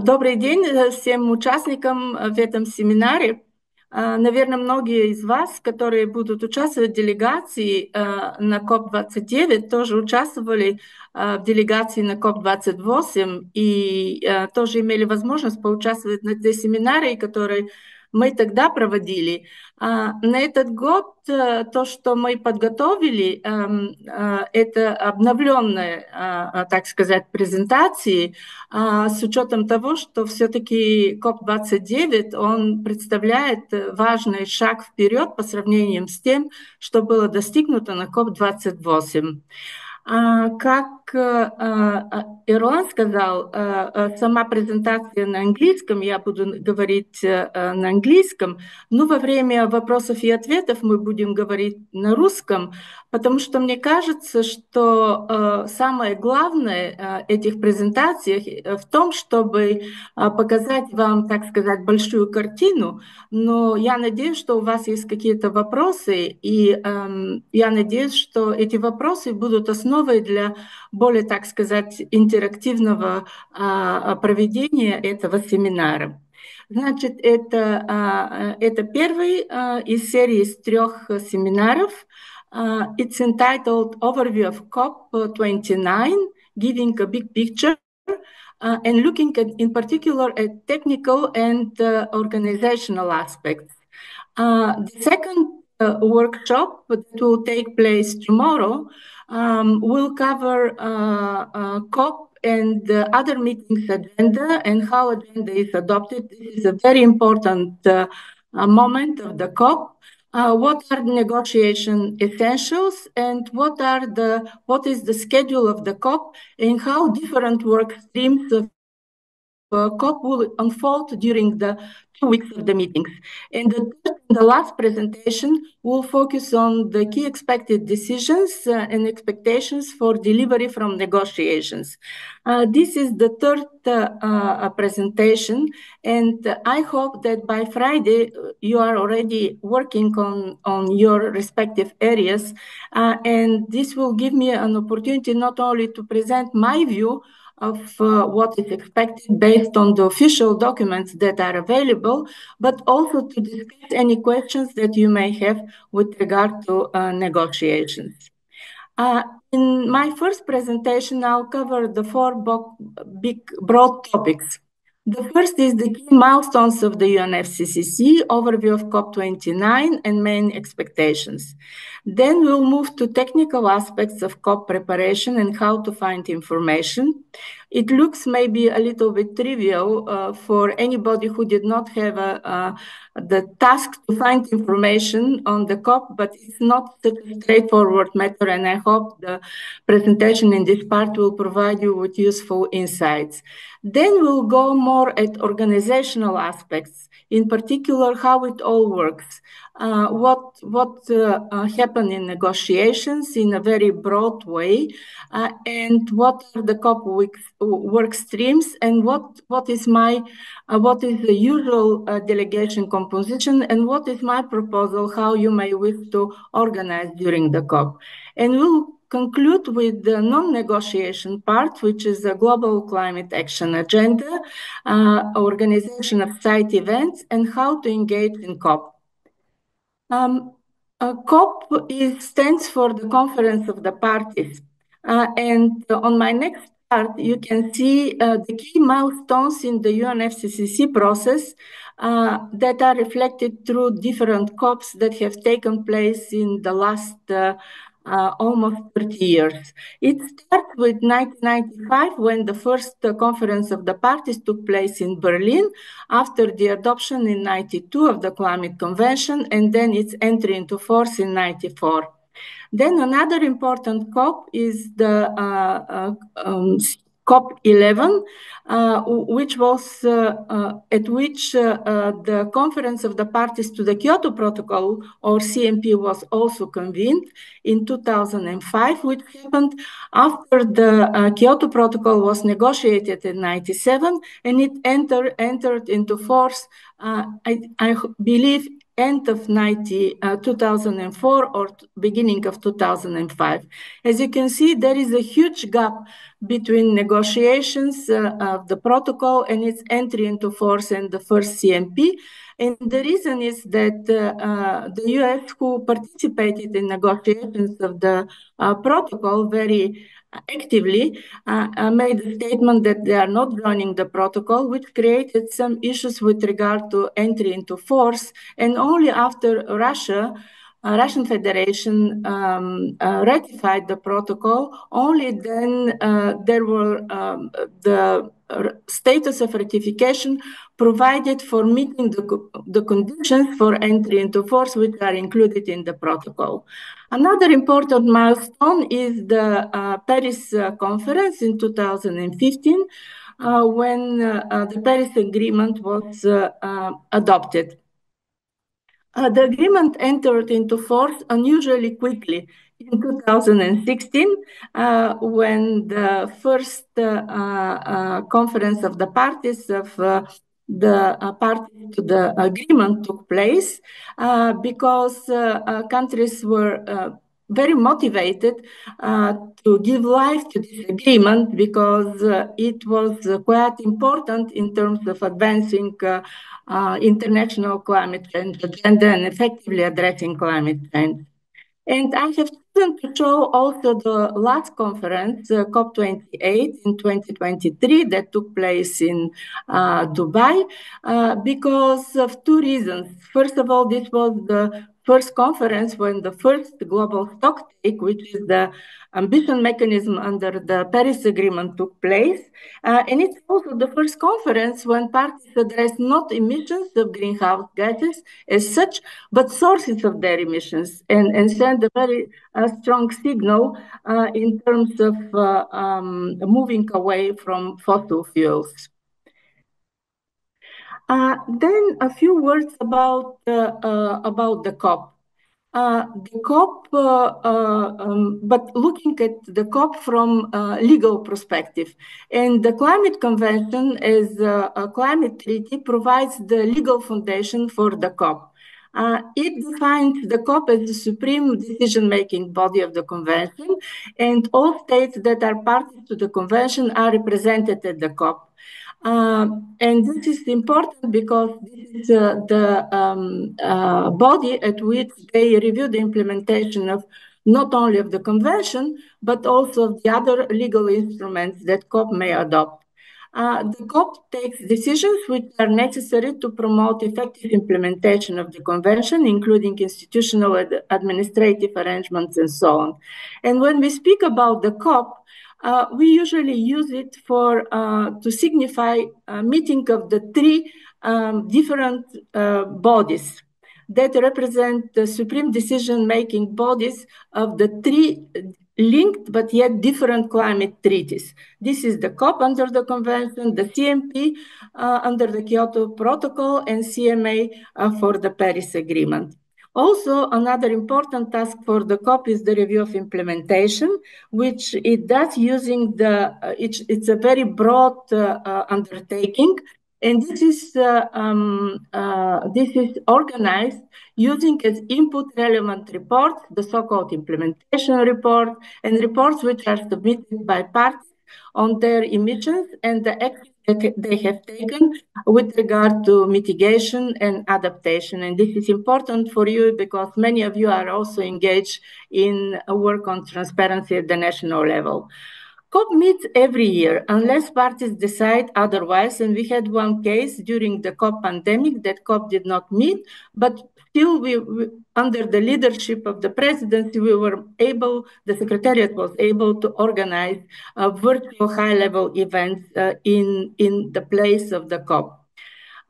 Добрый день всем участникам в этом семинаре. Наверное, многие из вас, которые будут участвовать в делегации на КОП-29, тоже участвовали в делегации на КОП-28 и тоже имели возможность поучаствовать на те семинаре, которые мы тогда проводили. На этот год то, что мы подготовили, это обновленные, так сказать, презентации, с учетом того, что все-таки КОП-29, он представляет важный шаг вперед по сравнению с тем, что было достигнуто на КОП-28. Как Ирлан сказал, сама презентация на английском, я буду говорить на английском, но во время вопросов и ответов мы будем говорить на русском, потому что мне кажется, что самое главное этих презентаций в том, чтобы показать вам, так сказать, большую картину, но я надеюсь, что у вас есть какие-то вопросы, и я надеюсь, что эти вопросы будут основой для более, так сказать, интерактивного проведения этого семинара. Значит, это первый из серии из 3 семинаров. It's entitled Overview of COP29, Giving a Big Picture, and looking at, in particular at technical and organizational aspects. The second workshop that will take place tomorrow will cover COP and other meetings agenda and how agenda is adopted. This is a very important moment of the COP. What are the negotiation essentials and what is the schedule of the COP and how different work streams of COP will unfold during the 2 weeks of the meetings. And the last presentation will focus on the key expected decisions and expectations for delivery from negotiations. This is the third presentation, and I hope that by Friday you are already working on your respective areas, and this will give me an opportunity not only to present my view of what is expected based on the official documents that are available, but also to discuss any questions that you may have with regard to negotiations. In my first presentation, I'll cover the 4 big broad topics. The first is the key milestones of the UNFCCC, overview of COP29 and main expectations. Then we'll move to technical aspects of COP preparation and how to find information. It looks maybe a little bit trivial for anybody who did not have the task to find information on the COP, but it's not such a straightforward matter, and I hope the presentation in this part will provide you with useful insights. Then we'll go more at organizational aspects, in particular how it all works, what happened in negotiations in a very broad way, and what are the COP work streams, and what is the usual delegation composition, and what is my proposal how you may wish to organize during the COP. And we'll conclude with the non-negotiation part, which is the Global Climate Action Agenda, organization of site events, and how to engage in COP. COP stands for the Conference of the Parties. And on my next chart, you can see the key milestones in the UNFCCC process that are reflected through different COPs that have taken place in the last almost 30 years. It starts with 1995 when the first conference of the parties took place in Berlin after the adoption in 92 of the Climate Convention and then its entry into force in 94. Then another important COP is the COP11, which was at which the Conference of the Parties to the Kyoto Protocol, or CMP, was also convened in 2005, which happened after the Kyoto Protocol was negotiated in 97, and it entered into force, I believe, end of 2004 or beginning of 2005. As you can see, there is a huge gap between negotiations of the protocol and its entry into force and the first CMP. And the reason is that the US, who participated in negotiations of the protocol very actively, made a statement that they are not joining the protocol, which created some issues with regard to entry into force. And only after Russian Federation ratified the protocol, only then there were the status of ratification provided for meeting the conditions for entry into force, which are included in the protocol. Another important milestone is the Paris Conference in 2015, when the Paris Agreement was adopted. The agreement entered into force unusually quickly in 2016, when the first conference of the parties of the parties to the agreement took place, because countries were very motivated to give life to this agreement, because it was quite important in terms of advancing international climate change agenda and effectively addressing climate change. And I have chosen to show also the last conference, COP28 in 2023, that took place in Dubai, because of two reasons. First of all, this was the first conference when the first global stocktake, which is the ambition mechanism under the Paris Agreement, took place. And it's also the first conference when parties address not emissions of greenhouse gases as such, but sources of their emissions, and send a very strong signal in terms of moving away from fossil fuels. Then a few words about the COP. The COP, but looking at the COP from a legal perspective. And the Climate Convention as a climate treaty provides the legal foundation for the COP. It defines the COP as the supreme decision-making body of the convention, and all states that are parties to the convention are represented at the COP. And this is important because this is the body at which they review the implementation of not only of the convention, but also of the other legal instruments that COP may adopt. The COP takes decisions which are necessary to promote effective implementation of the convention, including institutional and administrative arrangements and so on. And when we speak about the COP, we usually use it for to signify a meeting of the three different bodies that represent the supreme decision-making bodies of the three linked but yet different climate treaties. This is the COP under the convention, the CMP under the Kyoto Protocol, and CMA for the Paris Agreement. Also, another important task for the COP is the review of implementation, which it does using it's a very broad undertaking. And this is organized using as input relevant reports, the so-called implementation report, and reports which are submitted by parties on their emissions and the actions that they have taken with regard to mitigation and adaptation. And this is important for you because many of you are also engaged in work on transparency at the national level. COP meets every year unless parties decide otherwise, and we had one case during the COP pandemic that COP did not meet, but still we under the leadership of the presidency, the Secretariat was able to organize virtual high-level events in the place of the COP.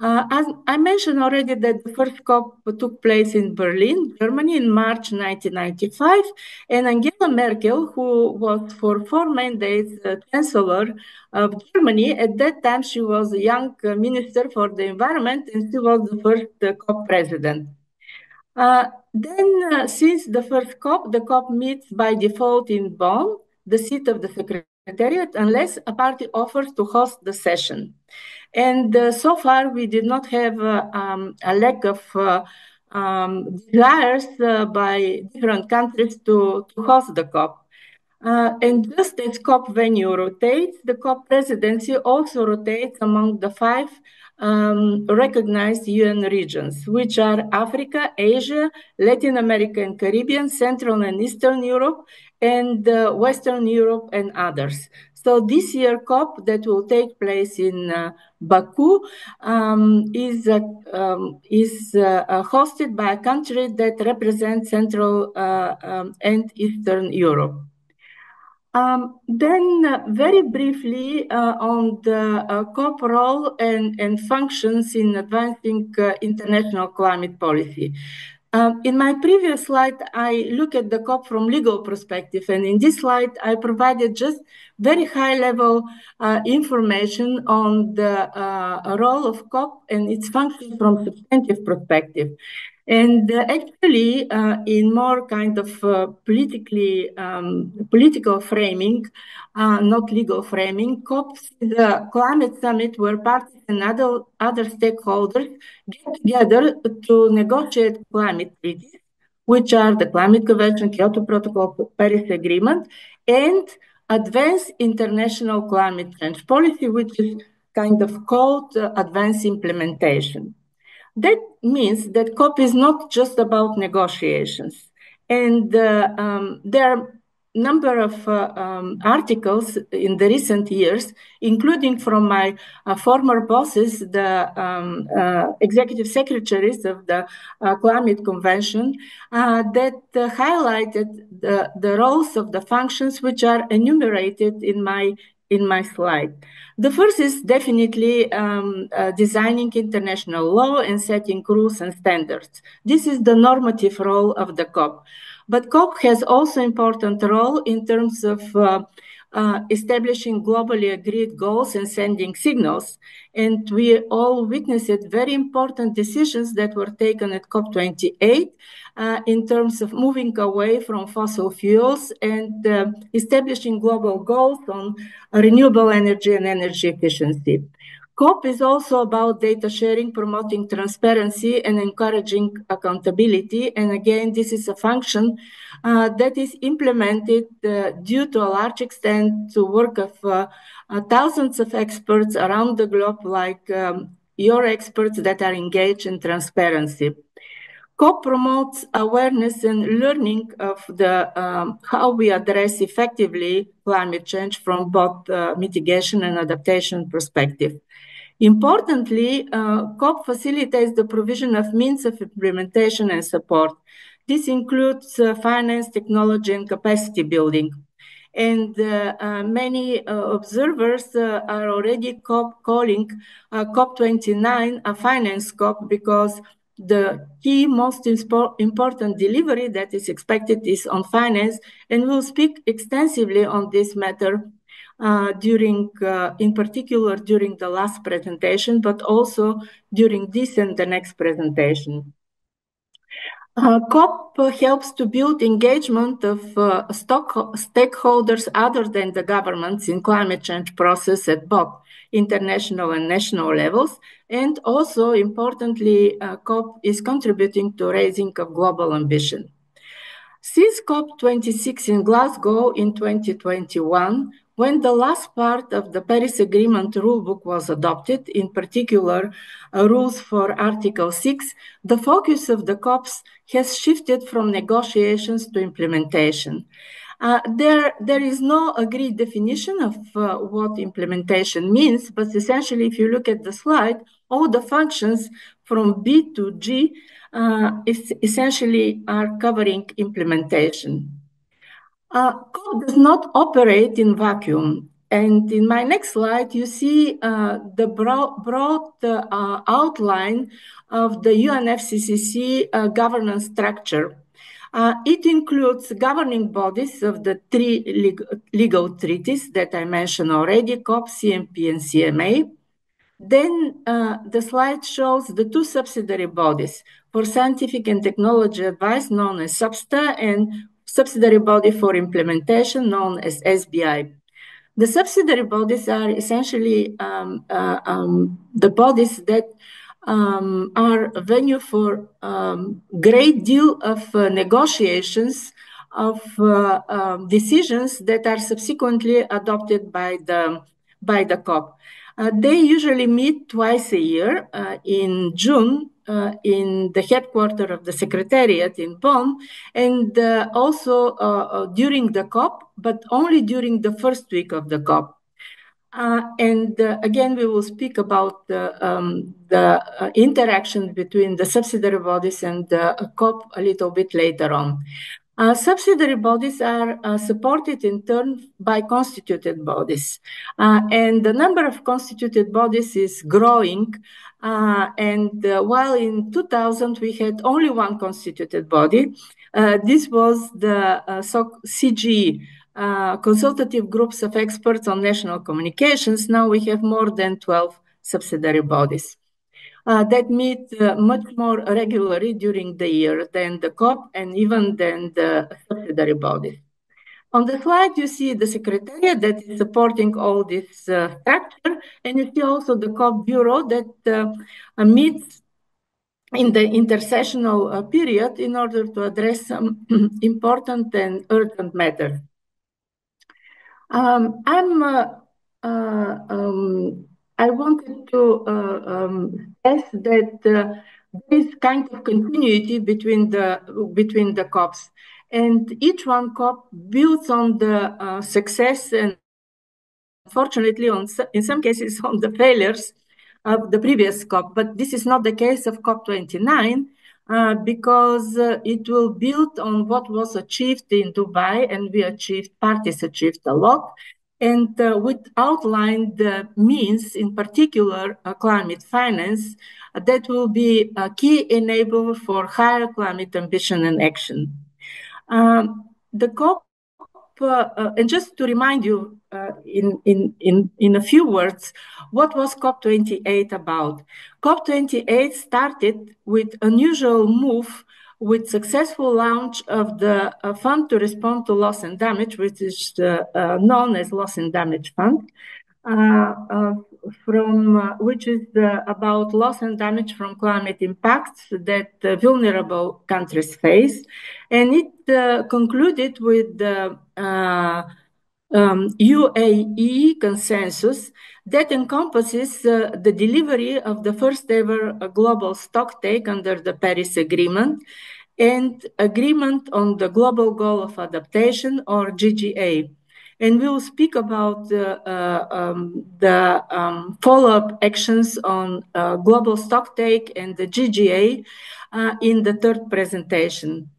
As I mentioned already that the first COP took place in Berlin, Germany in March 1995, and Angela Merkel, who was for 4 mandates Chancellor of Germany, at that time she was a young Minister for the Environment and she was the first COP president. Since the first COP, the COP meets by default in Bonn, the seat of the Secretariat, unless a party offers to host the session. And so far, we did not have a lack of desires by different countries to host the COP. And just as COP venue rotates, the COP presidency also rotates among the five recognized UN regions, which are Africa, Asia, Latin America and Caribbean, Central and Eastern Europe, and Western Europe and others. So this year COP that will take place in Baku is hosted by a country that represents Central and Eastern Europe. Very briefly on the COP role and functions in advancing international climate policy. In my previous slide, I look at the COP from legal perspective, and in this slide, I provided just very high-level information on the role of COP and its functions from substantive perspective. And actually, in more kind of political framing, not legal framing, COP is a climate summit where parties and other stakeholders get together to negotiate climate treaties, which are the Climate Convention, Kyoto Protocol, Paris Agreement, and advance international climate change policy, which is kind of called advanced implementation. That means that COP is not just about negotiations. And there are a number of articles in the recent years, including from my former bosses, the executive secretaries of the Climate Convention, that highlighted the roles of the functions which are enumerated in my slide. The first is definitely designing international law and setting rules and standards. This is the normative role of the COP. But COP has also important role in terms of establishing globally agreed goals and sending signals. And we all witnessed very important decisions that were taken at COP28 in terms of moving away from fossil fuels and establishing global goals on renewable energy and energy efficiency. COP is also about data sharing, promoting transparency, and encouraging accountability. And again, this is a function that is implemented due to a large extent to work of thousands of experts around the globe, like your experts that are engaged in transparency. COP promotes awareness and learning of the how we address effectively climate change from both mitigation and adaptation perspective. Importantly, COP facilitates the provision of means of implementation and support. This includes finance, technology, and capacity building. And many observers are already calling COP29 a finance COP because the key most important delivery that is expected is on finance, and we'll speak extensively on this matter in particular during the last presentation, but also during this and the next presentation. COP helps to build engagement of stakeholders other than the governments in climate change process at both international and national levels. And also, importantly, COP is contributing to raising of global ambition. Since COP26 in Glasgow in 2021, when the last part of the Paris Agreement rulebook was adopted, in particular rules for Article 6, the focus of the COPs has shifted from negotiations to implementation. There is no agreed definition of what implementation means, but essentially, if you look at the slide, all the functions from B to G essentially are covering implementation. COP does not operate in vacuum. And in my next slide, you see the broad outline of the UNFCCC governance structure. It includes governing bodies of the three legal treaties that I mentioned already, COP, CMP, and CMA. Then the slide shows the two subsidiary bodies for scientific and technology advice, known as SBTA, and subsidiary body for implementation, known as SBI. The subsidiary bodies are essentially the bodies that are a venue for great deal of negotiations of decisions that are subsequently adopted by the COP. They usually meet twice a year in June in the headquarters of the Secretariat in Bonn, and also during the COP, but only during the first week of the COP. And again, we will speak about the interaction between the subsidiary bodies and the COP a little bit later on. Subsidiary bodies are supported in turn by constituted bodies. And the number of constituted bodies is growing. While in 2000 we had only one constituted body, this was the CGE, consultative groups of experts on national communications. Now we have more than 12 subsidiary bodies that meet much more regularly during the year than the COP and even than the subsidiary bodies. On the slide, you see the Secretariat that is supporting all this structure, and you see also the COP Bureau that meets in the intersessional period in order to address some important and urgent matters. I wanted to stress that there is kind of continuity between the COPs, and each one COP builds on the success and, fortunately, in some cases, on the failures of the previous COP. But this is not the case of COP29. Because it will build on what was achieved in Dubai, and parties achieved a lot, and we outlined the means, in particular climate finance, that will be a key enabler for higher climate ambition and action. The COP, and just to remind you in a few words, what was COP28 about? COP28 started with unusual move with successful launch of the Fund to Respond to Loss and Damage, which is known as Loss and Damage Fund, which is about loss and damage from climate impacts that vulnerable countries face. And it concluded with the UAE consensus that encompasses the delivery of the first ever global stocktake under the Paris Agreement and agreement on the Global Goal of Adaptation, or GGA. And we will speak about the follow-up actions on global stocktake and the GGA in the third presentation.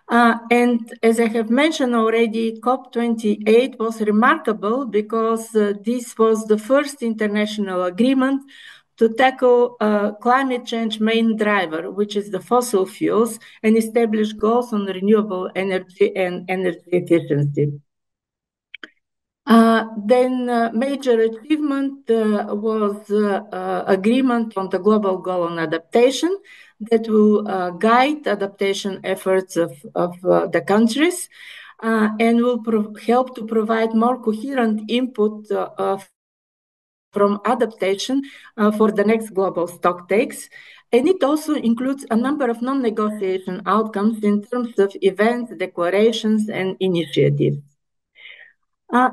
And as I have mentioned already, COP28 was remarkable because this was the first international agreement to tackle climate change main driver, which is the fossil fuels, and establish goals on renewable energy and energy efficiency. Then major achievement was agreement on the global goal on adaptation that will guide adaptation efforts of the countries and will help to provide more coherent input from adaptation for the next global stocktakes. And it also includes a number of non-negotiation outcomes in terms of events, declarations, and initiatives.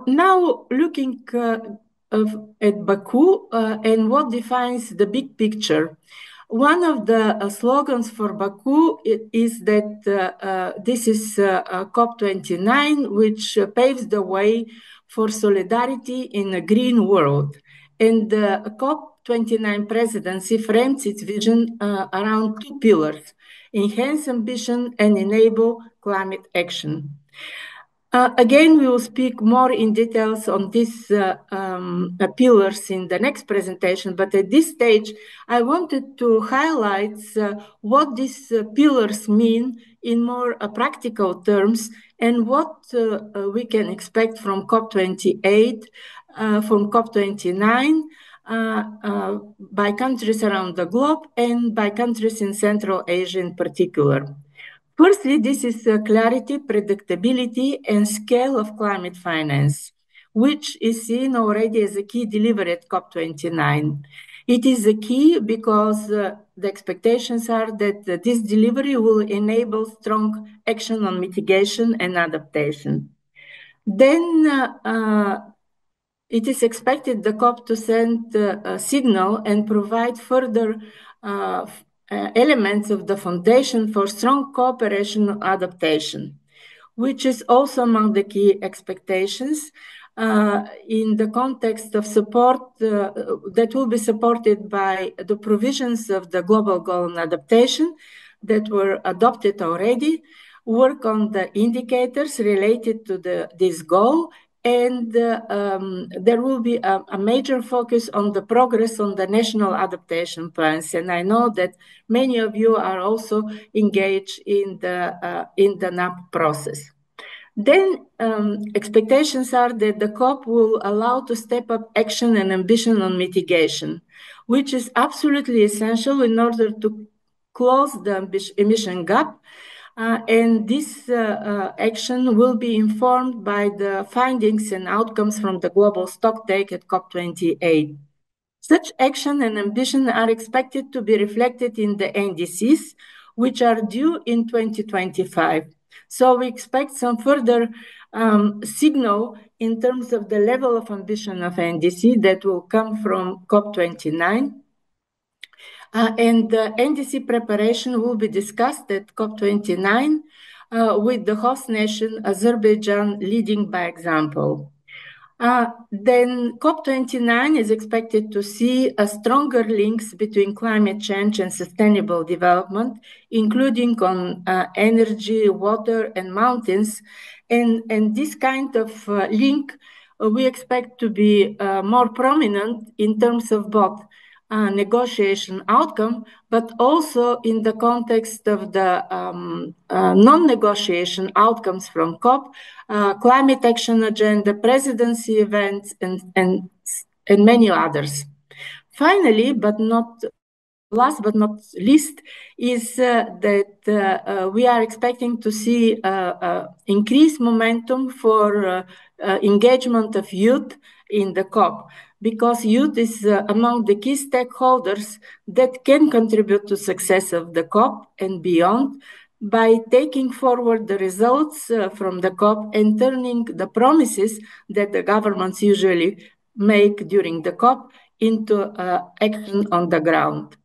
Now, looking at Baku and what defines the big picture. One of the slogans for Baku is that this is COP29, which paves the way for solidarity in a green world. And the COP29 presidency frames its vision around two pillars: enhance ambition and enable climate action. Again, we will speak more in details on these pillars in the next presentation, but at this stage, I wanted to highlight what these pillars mean in more practical terms and what we can expect from COP28, from COP29, by countries around the globe and by countries in Central Asia in particular. Firstly, this is clarity, predictability, and scale of climate finance. which is seen already as a key delivery at COP29. It is a key because the expectations are that this delivery will enable strong action on mitigation and adaptation. Then it is expected the COP to send a signal and provide further elements of the foundation for strong cooperation on adaptation, which is also among the key expectations in the context of support that will be supported by the provisions of the Global Goal on Adaptation that were adopted already, work on the indicators related to this goal, and there will be a major focus on the progress on the national adaptation plans. And I know that many of you are also engaged in the NAP process. Then expectations are that the COP will allow to step up action and ambition on mitigation, which is absolutely essential in order to close the emission gap. And this action will be informed by the findings and outcomes from the global stocktake at COP28. Such action and ambition are expected to be reflected in the NDCs, which are due in 2025. So we expect some further signal in terms of the level of ambition of NDC that will come from COP29. And the NDC preparation will be discussed at COP29 with the host nation, Azerbaijan, leading by example. Then COP29 is expected to see a stronger links between climate change and sustainable development, including on energy, water, and mountains. And this kind of link we expect to be more prominent in terms of both negotiation outcome, but also in the context of the non-negotiation outcomes from COP, climate action agenda, presidency events, and many others. Finally, but not last but not least, is that we are expecting to see increased momentum for engagement of youth in the COP, because youth is among the key stakeholders that can contribute to success of the COP and beyond by taking forward the results from the COP and turning the promises that the governments usually make during the COP into action on the ground.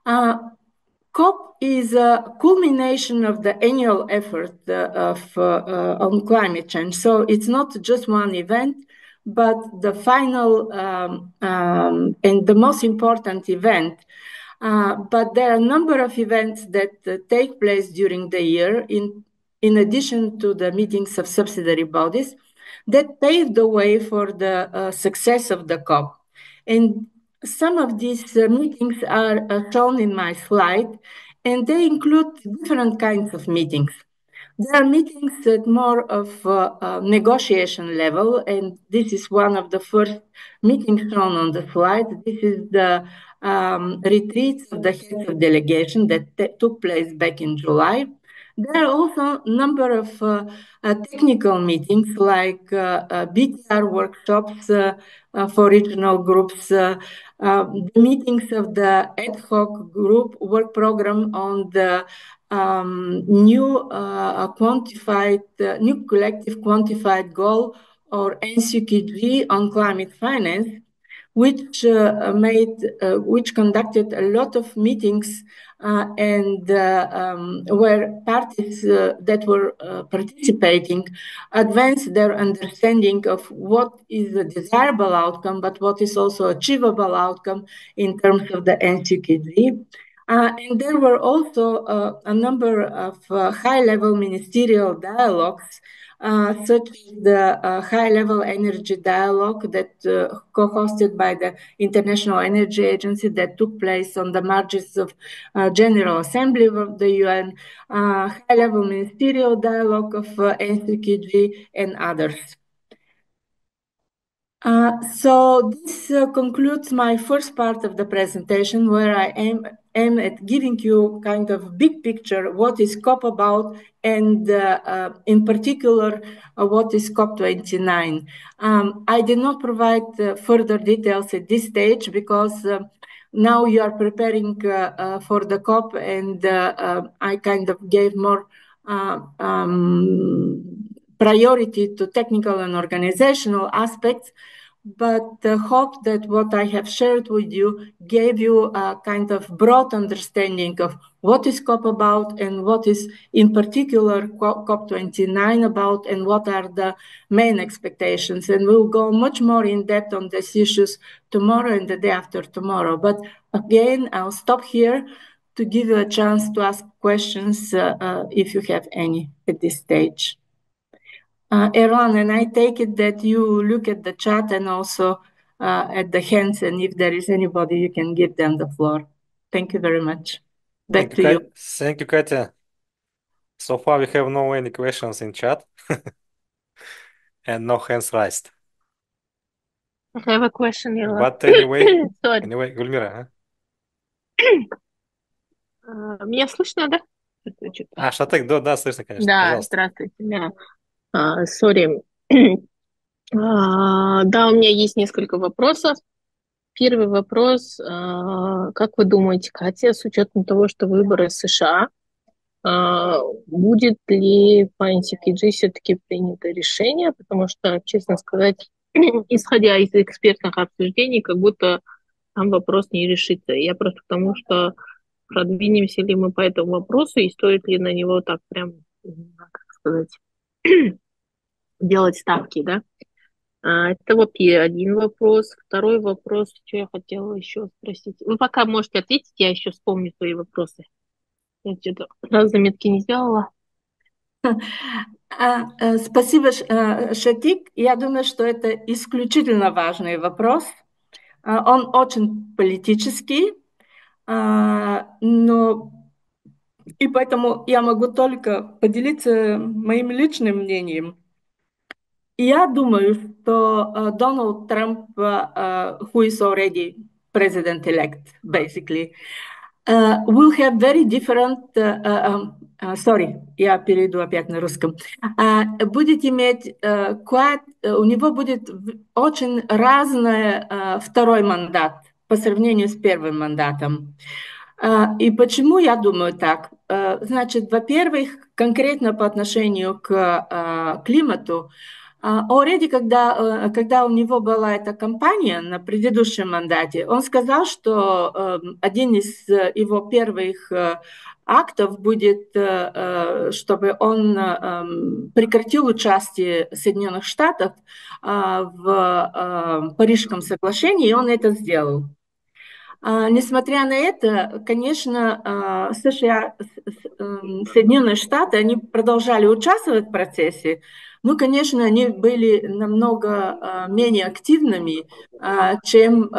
COP is a culmination of the annual effort on climate change. So it's not just one event, but the final and the most important event. But there are a number of events that take place during the year in addition to the meetings of subsidiary bodies that pave the way for the success of the COP. And some of these meetings are shown in my slide, and they include different kinds of meetings. There are meetings at more of negotiation level, and this is one of the first meetings shown on the slide. This is the retreats of the heads of delegation that took place back in July. There are also a number of technical meetings like BTR workshops for regional groups, the meetings of the ad hoc group work program on the new collective quantified goal, or NCQG, on climate finance, which conducted a lot of meetings and where parties that were participating advanced their understanding of what is a desirable outcome, but what is also achievable outcome in terms of the NCQG. And there were also a number of high-level ministerial dialogues, such as the high-level energy dialogue that co-hosted by the International Energy Agency that took place on the margins of General Assembly of the UN, high-level ministerial dialogue of NCQG, and others. So this concludes my first part of the presentation, where I aim at giving you kind of big picture what is COP about, and in particular what is COP29. I did not provide further details at this stage because now you are preparing for the COP, and I kind of gave more priority to technical and organizational aspects, but hope that what I have shared with you gave you a kind of broad understanding of what is COP about and what is in particular COP29 about, and what are the main expectations. And we'll go much more in depth on these issues tomorrow and the day after tomorrow. But again, I'll stop here to give you a chance to ask questions if you have any at this stage. Erwan, and I take it that you look at the chat and also at the hands, and if there is anybody, you can give them the floor. Thank you very much. Back to you. Thank you, Katya. So far, we have no any questions in chat and no hands raised. I have a question, Ella. But anyway, Sorry. Гульмира, Меня слышно, да? Шатек, да, слышно, конечно, Да, пожалуйста. здравствуйте. Да. Сори. Да, у меня есть несколько вопросов. Первый вопрос. Как вы думаете, Катя, с учетом того, что выборы США, будет ли по NCPG все-таки принято решение? Потому что, честно сказать, исходя из экспертных обсуждений, как будто там вопрос не решится. Я просто к тому, что продвинемся ли мы по этому вопросу и стоит ли на него так прям, как сказать, делать ставки, да? Это один вопрос. Второй вопрос, что я хотела еще спросить. Вы пока можете ответить, я еще вспомню свои вопросы. Я что-то раз заметки не сделала. Спасибо, Шатик. Я думаю, что это исключительно важный вопрос. Он очень политический, но и поэтому я могу только поделиться моим личным мнением. Я думаю, что Donald Trump, who is already president-elect, basically, will have very different... Sorry, я перейду опять на русском. Будет иметь... у него будет очень разный второй мандат по сравнению с первым мандатом. И почему я думаю так? Значит, во-первых, конкретно по отношению к климату, already, когда у него была эта кампания на предыдущем мандате, он сказал, что один из его первых актов будет, чтобы он прекратил участие Соединенных Штатов в Парижском соглашении, и он это сделал. Несмотря на это, конечно, США, Соединенные Штаты, они продолжали участвовать в процессе, но, конечно, они были намного менее активными, чем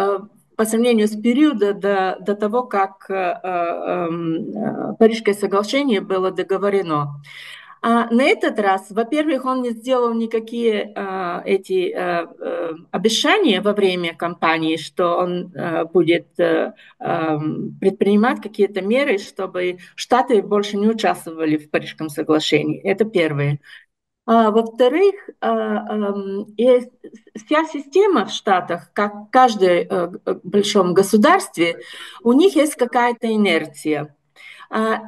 по сравнению с периодом до того, как Парижское соглашение было договорено. На этот раз, во-первых, он не сделал никакие эти обещания во время кампании, что он будет предпринимать какие-то меры, чтобы Штаты больше не участвовали в Парижском соглашении. Это первое. Во-вторых, вся система в Штатах, как в каждом большом государстве, у них есть какая-то инерция.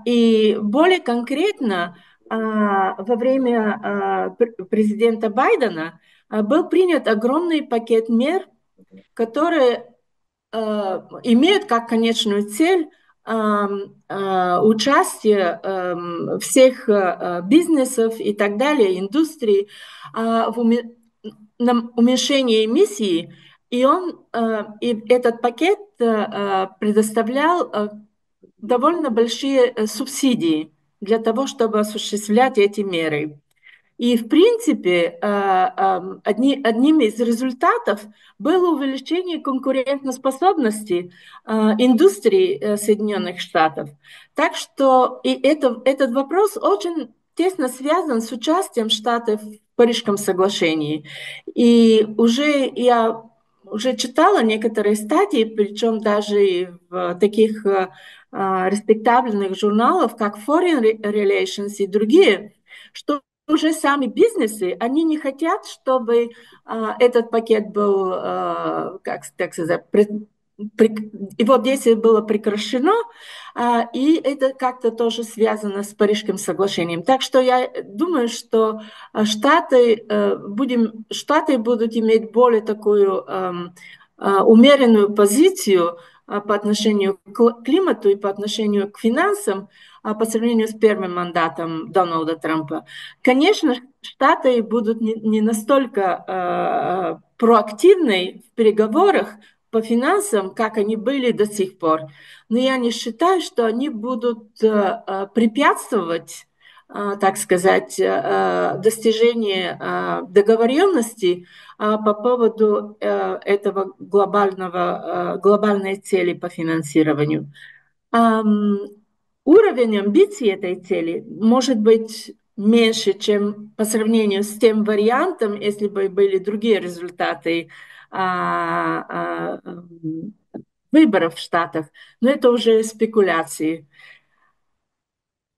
И более конкретно, во время президента Байдена был принят огромный пакет мер, которые имеют как конечную цель участие всех бизнесов и так далее, индустрии в уменьшении эмиссий. И этот пакет предоставлял довольно большие субсидии для того, чтобы осуществлять эти меры. И, в принципе, одним из результатов было увеличение конкурентоспособности индустрии Соединенных Штатов. Так что и этот вопрос очень тесно связан с участием Штатов в Парижском соглашении. И уже я уже читала некоторые статьи, причем даже и в таких респектабельных журналах, как Foreign Relations и другие, что уже сами бизнесы, они не хотят, чтобы этот пакет был, как так сказать, его действие было прекращено, и это как-то тоже связано с Парижским соглашением. Так что я думаю, что Штаты будут иметь более такую умеренную позицию по отношению к климату и по отношению к финансам по сравнению с первым мандатом Дональда Трампа. Конечно, Штаты будут не настолько проактивны в переговорах по финансам, как они были до сих пор. Но я не считаю, что они будут препятствовать, так сказать, достижению договоренности по поводу этого глобальной цели по финансированию. Уровень амбиций этой цели может быть меньше, чем по сравнению с тем вариантом, если бы были другие результаты выборов в Штатах, но это уже спекуляции.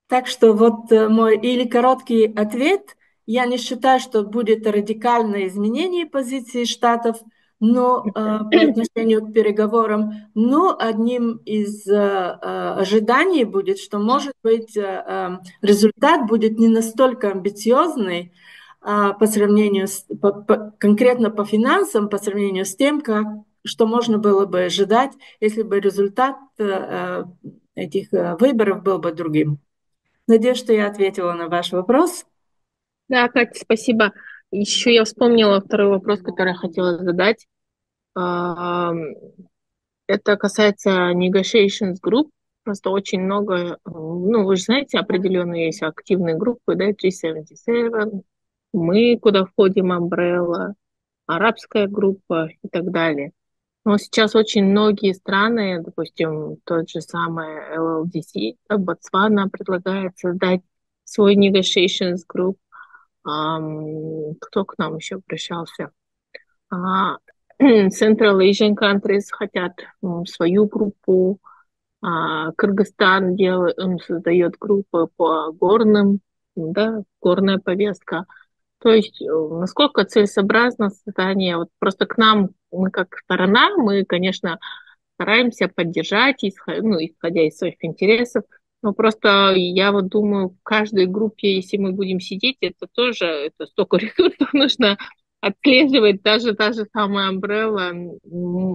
Так что вот мой или короткий ответ. Я не считаю, что будет радикальное изменение позиции Штатов, но по отношению к переговорам, но одним из ожиданий будет, что, может быть, результат будет не настолько амбициозный по сравнению конкретно по финансам, по сравнению с тем, что можно было бы ожидать, если бы результат этих выборов был бы другим. Надеюсь, что я ответила на ваш вопрос. Да, Катя, спасибо. Еще я вспомнила второй вопрос, который я хотела задать. Это касается negotiations group. Просто очень много, ну, вы же знаете, определенные есть активные группы, да, 377, мы, куда входим, Umbrella, арабская группа и так далее. Но сейчас очень многие страны, допустим, тот же самый LLDC, да, Ботсвана предлагает создать свой negotiations group. Кто к нам еще обращался? Central Asian countries хотят свою группу. Кыргызстан он создает группы по горным, да, горная повестка. То есть, насколько целесообразно создание, вот просто к нам, мы как сторона, мы, конечно, стараемся поддержать, исходя из своих интересов, но просто я вот думаю, в каждой группе, если мы будем сидеть, это столько ресурсов нужно отслеживать, даже та же самая Umbrella,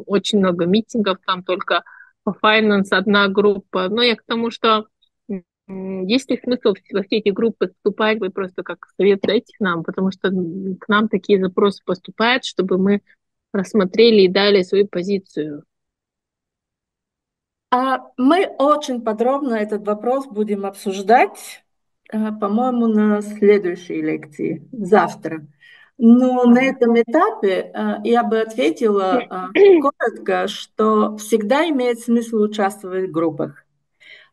очень много митингов, там только по finance одна группа, но я к тому, что есть ли смысл во все эти группы вступать, вы просто как совет дайте нам, потому что к нам такие запросы поступают, чтобы мы рассмотрели и дали свою позицию. Мы очень подробно этот вопрос будем обсуждать, по-моему, на следующей лекции, завтра. Но на этом этапе я бы ответила коротко, что всегда имеет смысл участвовать в группах.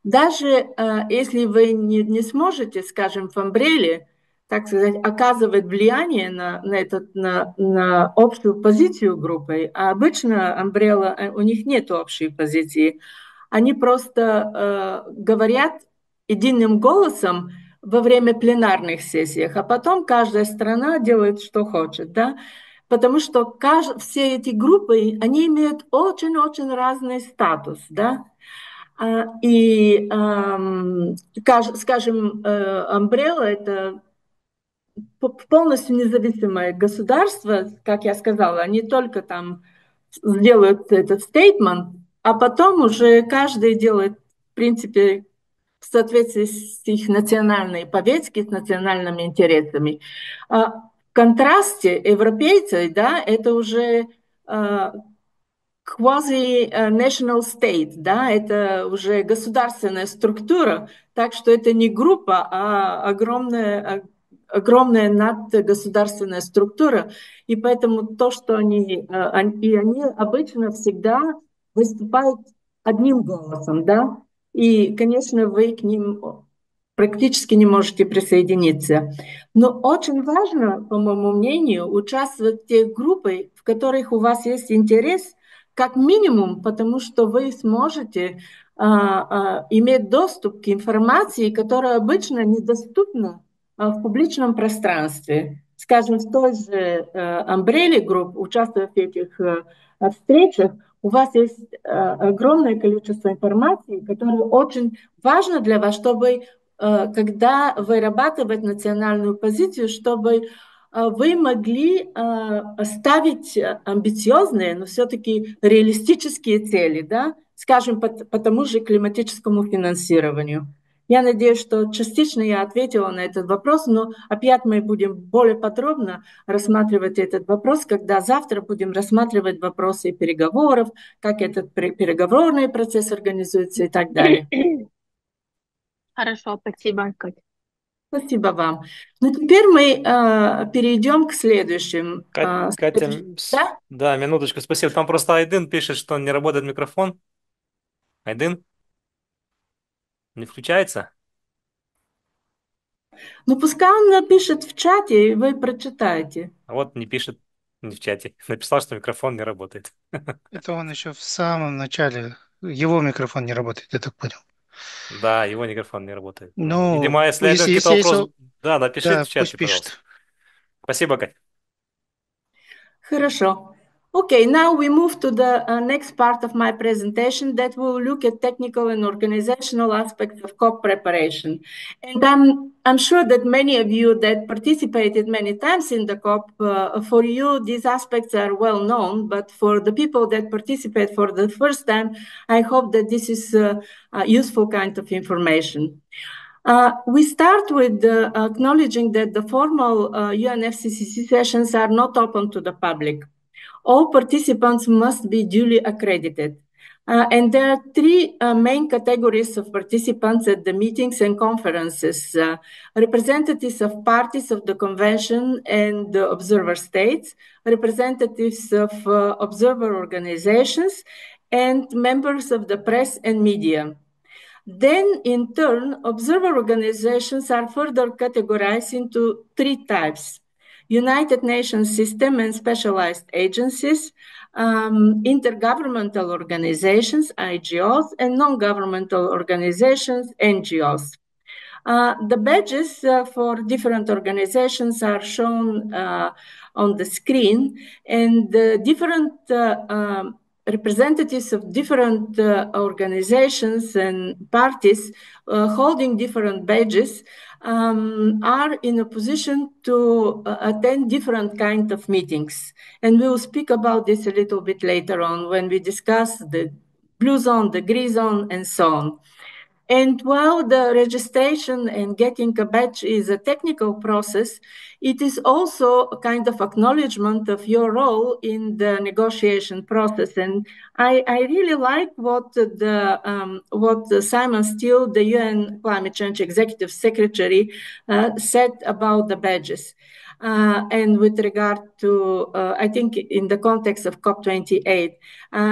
Даже если вы не сможете, скажем, в Umbrella, так сказать, оказывать влияние на общую позицию группы, а обычно Umbrella, у них нет общей позиции, они просто говорят единым голосом во время пленарных сессий, а потом каждая страна делает, что хочет, да? Потому что все эти группы, они имеют очень-очень разный статус, да? И, скажем, Umbrella – это полностью независимое государство, как я сказала, они только там сделают этот стейтмент, а потом уже каждый делает, в принципе, в соответствии с их национальной повесткой, с национальными интересами. В контрасте европейцы, да, это уже quasi-national state, да, это уже государственная структура, так что это не группа, а огромная надгосударственная структура, и поэтому то, что они обычно всегда выступают одним голосом, да, и, конечно, вы к ним практически не можете присоединиться. Но очень важно, по моему мнению, участвовать в тех группах, в которых у вас есть интерес, как минимум, потому что вы сможете иметь доступ к информации, которая обычно недоступна в публичном пространстве. Скажем, в той же Umbrella Group, участвуя в этих встречах, у вас есть огромное количество информации, которое очень важно для вас, чтобы, когда вырабатывать национальную позицию, чтобы вы могли ставить амбициозные, но все-таки реалистические цели, да, скажем, по тому же климатическому финансированию. Я надеюсь, что частично я ответила на этот вопрос, но опять мы будем более подробно рассматривать этот вопрос, когда завтра будем рассматривать вопросы переговоров, как этот переговорный процесс организуется и так далее. Хорошо, спасибо, Катя. Спасибо вам. Ну, теперь мы перейдем к следующим. Катя, Да? да, минуточку, спасибо. Там просто Айдын пишет, что не работает микрофон. Айдын, не включается? Ну, пускай он напишет в чате, и вы прочитаете. А вот не пишет не в чате. Написал, что микрофон не работает. Это он еще в самом начале. Его микрофон не работает, я так понял. Да, его микрофон не работает. Ну, Ну, видимо, если найдет какие-то если есть... вопросы, да, напишите Да, в пусть чате, пожалуйста. пишет. Спасибо, Катя. Хорошо. Okay, now we move to the next part of my presentation that will look at technical and organizational aspects of COP preparation. And I'm sure that many of you that participated many times in the COP, for you, these aspects are well known, but for the people that participate for the first time, I hope that this is a useful kind of information. We start with acknowledging that the formal UNFCCC sessions are not open to the public. All participants must be duly accredited. And there are three main categories of participants at the meetings and conferences. Representatives of parties of the convention and the observer states, representatives of observer organizations, and members of the press and media. Then, in turn, observer organizations are further categorized into three types: United Nations system and specialized agencies, intergovernmental organizations, IGOs, and non-governmental organizations, NGOs. The badges for different organizations are shown on the screen, and the different representatives of different organizations and parties holding different badges are in a position to attend different kinds of meetings. And we will speak about this a little bit later on when we discuss the blue zone, the green zone, and so on. And while the registration and getting a badge is a technical process, it is also a kind of acknowledgement of your role in the negotiation process. And I really like what Simon Steele, the UN Climate Change Executive Secretary, said about the badges. And with regard to, I think in the context of COP28,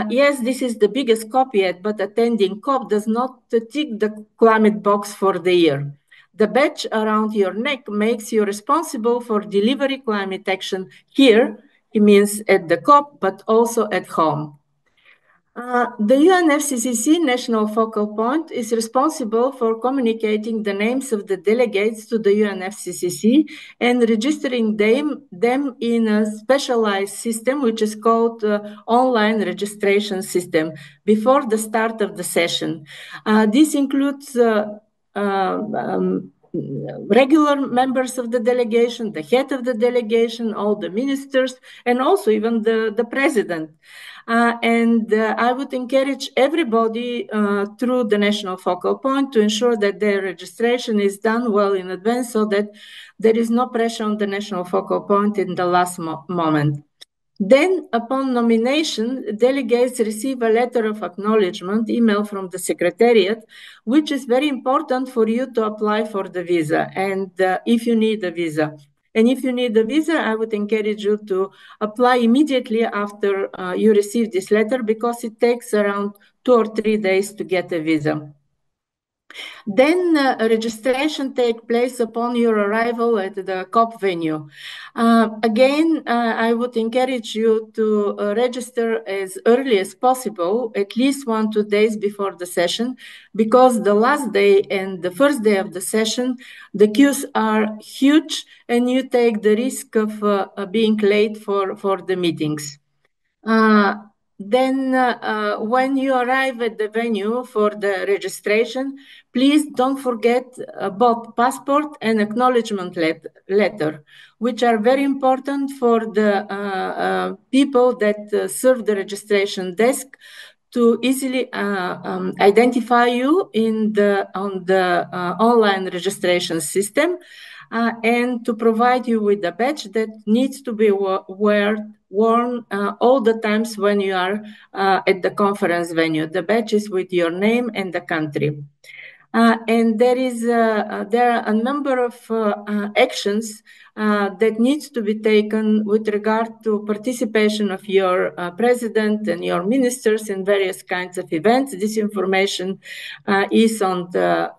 yes, this is the biggest COP yet, but attending COP does not tick the climate box for the year. The badge around your neck makes you responsible for delivery climate action here, it means at the COP, but also at home. The UNFCCC National Focal Point is responsible for communicating the names of the delegates to the UNFCCC and registering them in a specialized system, which is called online registration system, before the start of the session. This includes regular members of the delegation, the head of the delegation, all the ministers, and also even the president. I would encourage everybody through the National Focal Point to ensure that their registration is done well in advance so that there is no pressure on the National Focal Point in the last moment. Then, upon nomination, delegates receive a letter of acknowledgement, email from the Secretariat, which is very important for you to apply for the visa, and if you need a visa. And if you need a visa, I would encourage you to apply immediately after you receive this letter, because it takes around 2 or 3 days to get a visa. Then registration take place upon your arrival at the COP venue. Again, I would encourage you to register as early as possible, at least 1-2 days before the session, because the last day and the first day of the session, the queues are huge and you take the risk of being late for the meetings. Then when you arrive at the venue for the registration, please don't forget both passport and acknowledgement letter, which are very important for the people that serve the registration desk to easily identify you on the online registration system and to provide you with a badge that needs to be worn all the times when you are at the conference venue. The badge is with your name and the country. And there are a number of actions that needs to be taken with regard to participation of your president and your ministers in various kinds of events. This information is on the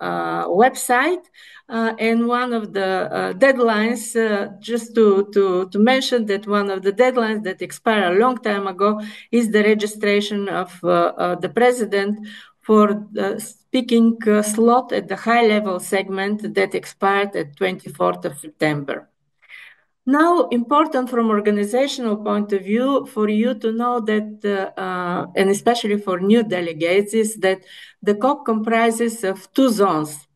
website. And one of the deadlines, just to mention that one of the deadlines that expired a long time ago is the registration of the president for the speaking slot at the high-level segment that expired at 24th of September. Now, important from organizational point of view for you to know that, and especially for new delegates, is that the COP comprises of two zones,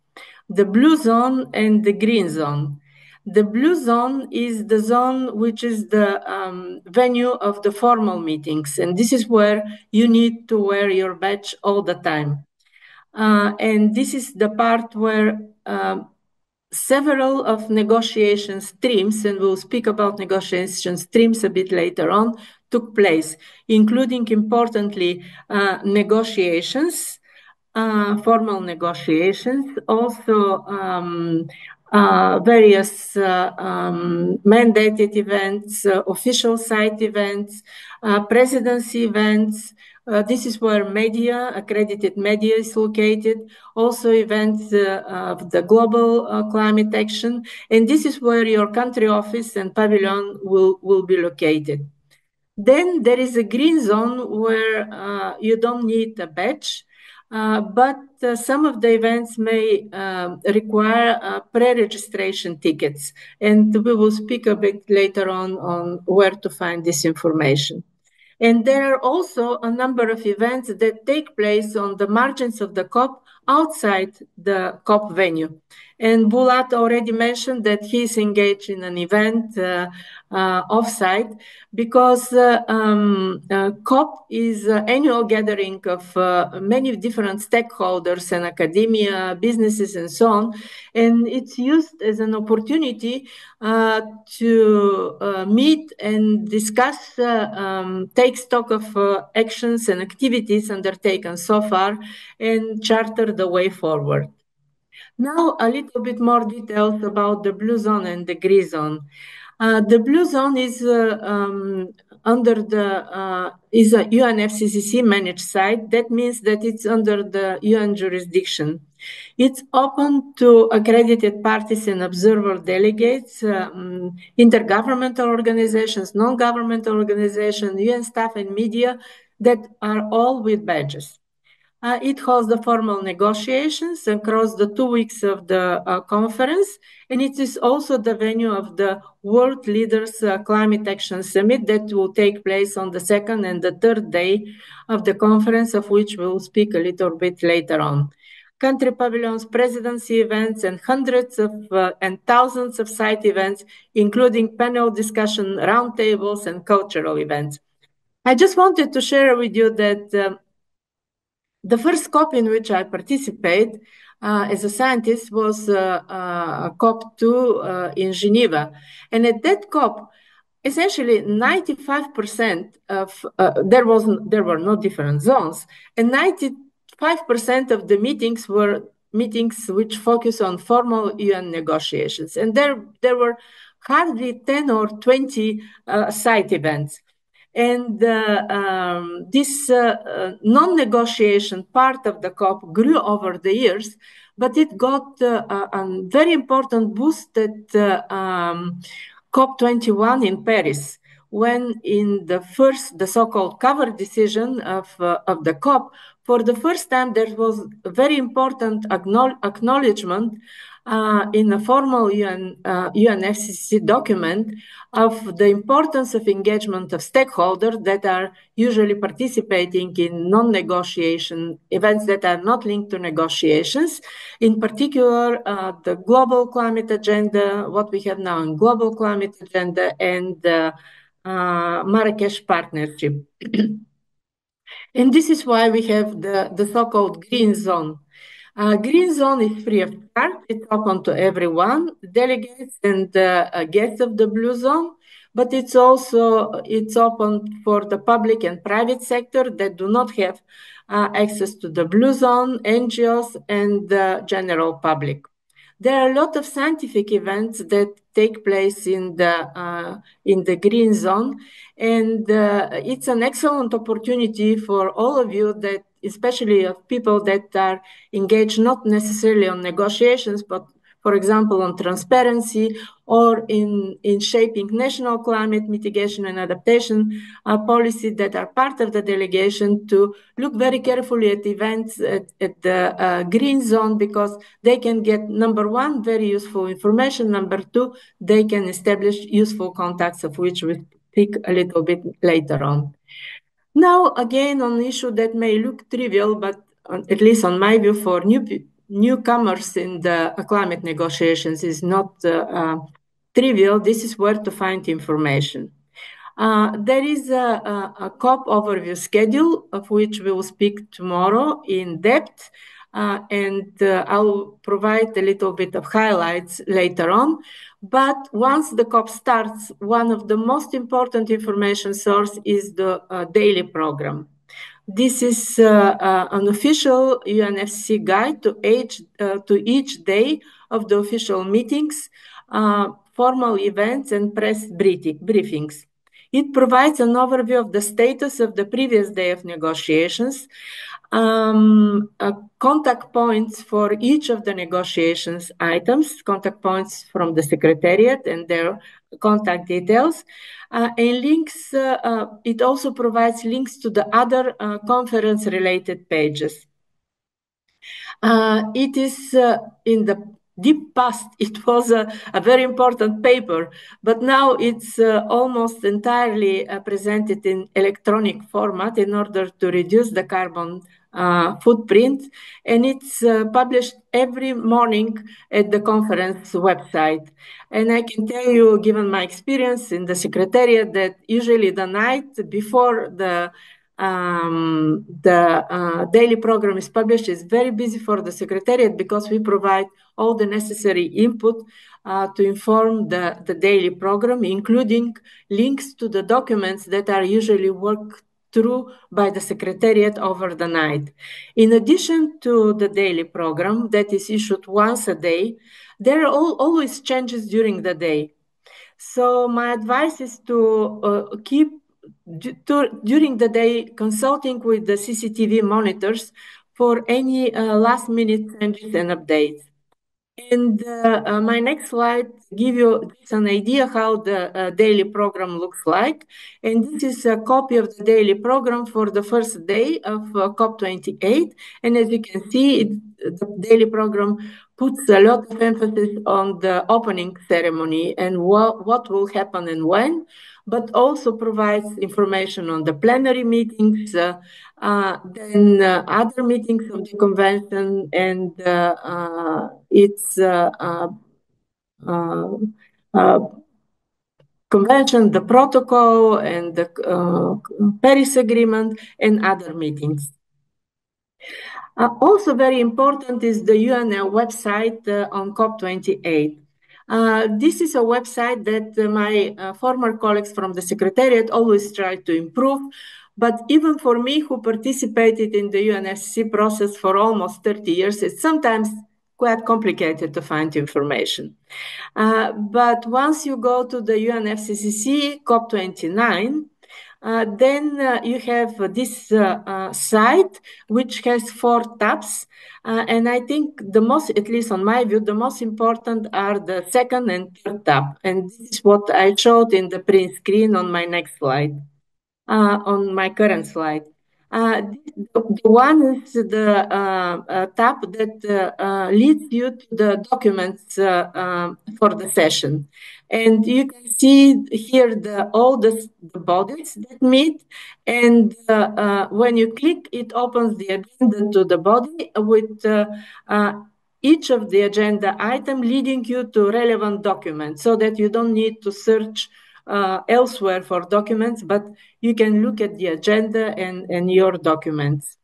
the blue zone and the green zone. The blue zone is the zone which is the venue of the formal meetings, and this is where you need to wear your badge all the time. And this is the part where several of negotiation streams, and we'll speak about negotiation streams a bit later on, took place, including, importantly, negotiations, formal negotiations, also various mandated events, official site events, presidency events. This is where media, accredited media is located, also events of the global climate action, and this is where your country office and pavilion will be located. Then there is a green zone where you don't need a badge, but some of the events may require pre-registration tickets, and we will speak a bit later on where to find this information. And there are also a number of events that take place on the margins of the COP outside the COP venue. And Bulat already mentioned that he's engaged in an event offsite because COP is an annual gathering of many different stakeholders and academia, businesses, and so on. And it's used as an opportunity to meet and discuss, take stock of actions and activities undertaken so far and charter the way forward. Now, a little bit more details about the blue zone and the green zone. The blue zone is under the is a UNFCCC managed site. That means that it's under the UN jurisdiction. It's open to accredited parties and observer delegates, intergovernmental organizations, non-governmental organizations, UN staff and media that are all with badges. It holds the formal negotiations across the 2 weeks of the conference, and it is also the venue of the World Leaders Climate Action Summit that will take place on the second and the third day of the conference, of which we will speak a little bit later on. Country pavilions, presidency events, and hundreds of and thousands of site events, including panel discussion, roundtables, and cultural events. I just wanted to share with you that the first COP in which I participate as a scientist was COP2 in Geneva. And at that COP, essentially 95% of, there were no different zones, and 95% of the meetings were meetings which focus on formal UN negotiations. And there were hardly 10 or 20 site events. And this non-negotiation part of the COP grew over the years, but it got a very important boost at COP21 in Paris, when in the so-called cover decision of the COP, for the first time there was a very important acknowledgement in a formal UNFCCC document of the importance of engagement of stakeholders that are usually participating in non-negotiation events that are not linked to negotiations. In particular, the global climate agenda, what we have now in global climate agenda, and the Marrakesh partnership. And this is why we have the so-called green zone. Green zone is free of charge. It's open to everyone, delegates and guests of the blue zone, but it's open for the public and private sector that do not have access to the blue zone, NGOs, and the general public. There are a lot of scientific events that take place in the green zone, and it's an excellent opportunity for all of you, that especially of people that are engaged not necessarily on negotiations, but for example on transparency or in shaping national climate mitigation and adaptation policy, that are part of the delegation, to look very carefully at events at the green zone, because they can get, number one, very useful information, number two, they can establish useful contacts, of which we speak a little bit later on. Now, again, on an issue that may look trivial, but at least on my view, for newcomers in the climate negotiations is not trivial. This is where to find information. There is a COP overview schedule, of which we will speak tomorrow in depth, and I'll provide a little bit of highlights later on. But once the COP starts, one of the most important information source is the daily program. This is an official UNFCCC guide to each day of the official meetings, formal events, and press briefings. It provides an overview of the status of the previous day of negotiations, contact points for each of the negotiations items, contact points from the Secretariat and their contact details, and links. It also provides links to the other conference-related pages. It is in the deep past, it was a very important paper, but now it's almost entirely presented in electronic format in order to reduce the carbon footprint, and it's published every morning at the conference website. And I can tell you, given my experience in the Secretariat, that usually the night before the daily program is published is very busy for the Secretariat, because we provide all the necessary input to inform the daily program, including links to the documents that are usually worked through by the Secretariat over the night. In addition to the daily program that is issued once a day, there are always changes during the day. So my advice is to keep during the day consulting with the CCTV monitors for any last minute changes and updates. And my next slide give you an idea how the daily program looks like. And this is a copy of the daily program for the first day of COP28. And as you can see, the daily program puts a lot of emphasis on the opening ceremony and what will happen and when, but also provides information on the plenary meetings, then other meetings of the convention, and its convention, the protocol, and the Paris Agreement, and other meetings. Also very important is the UN website on COP28. This is a website that my former colleagues from the Secretariat always try to improve. But even for me, who participated in the UNFCCC process for almost 30 years, it's sometimes quite complicated to find information. But once you go to the UNFCCC COP29, Then you have this site which has 4 tabs. And I think the most, at least on my view, the most important are the second and third tab. And this is what I showed in the print screen on my next slide, on my current slide. The one is the tab that leads you to the documents for the session. And you can see here all the bodies that meet. And when you click, it opens the agenda to the body with each of the agenda item leading you to relevant documents so that you don't need to search elsewhere for documents, but you can look at the agenda and your documents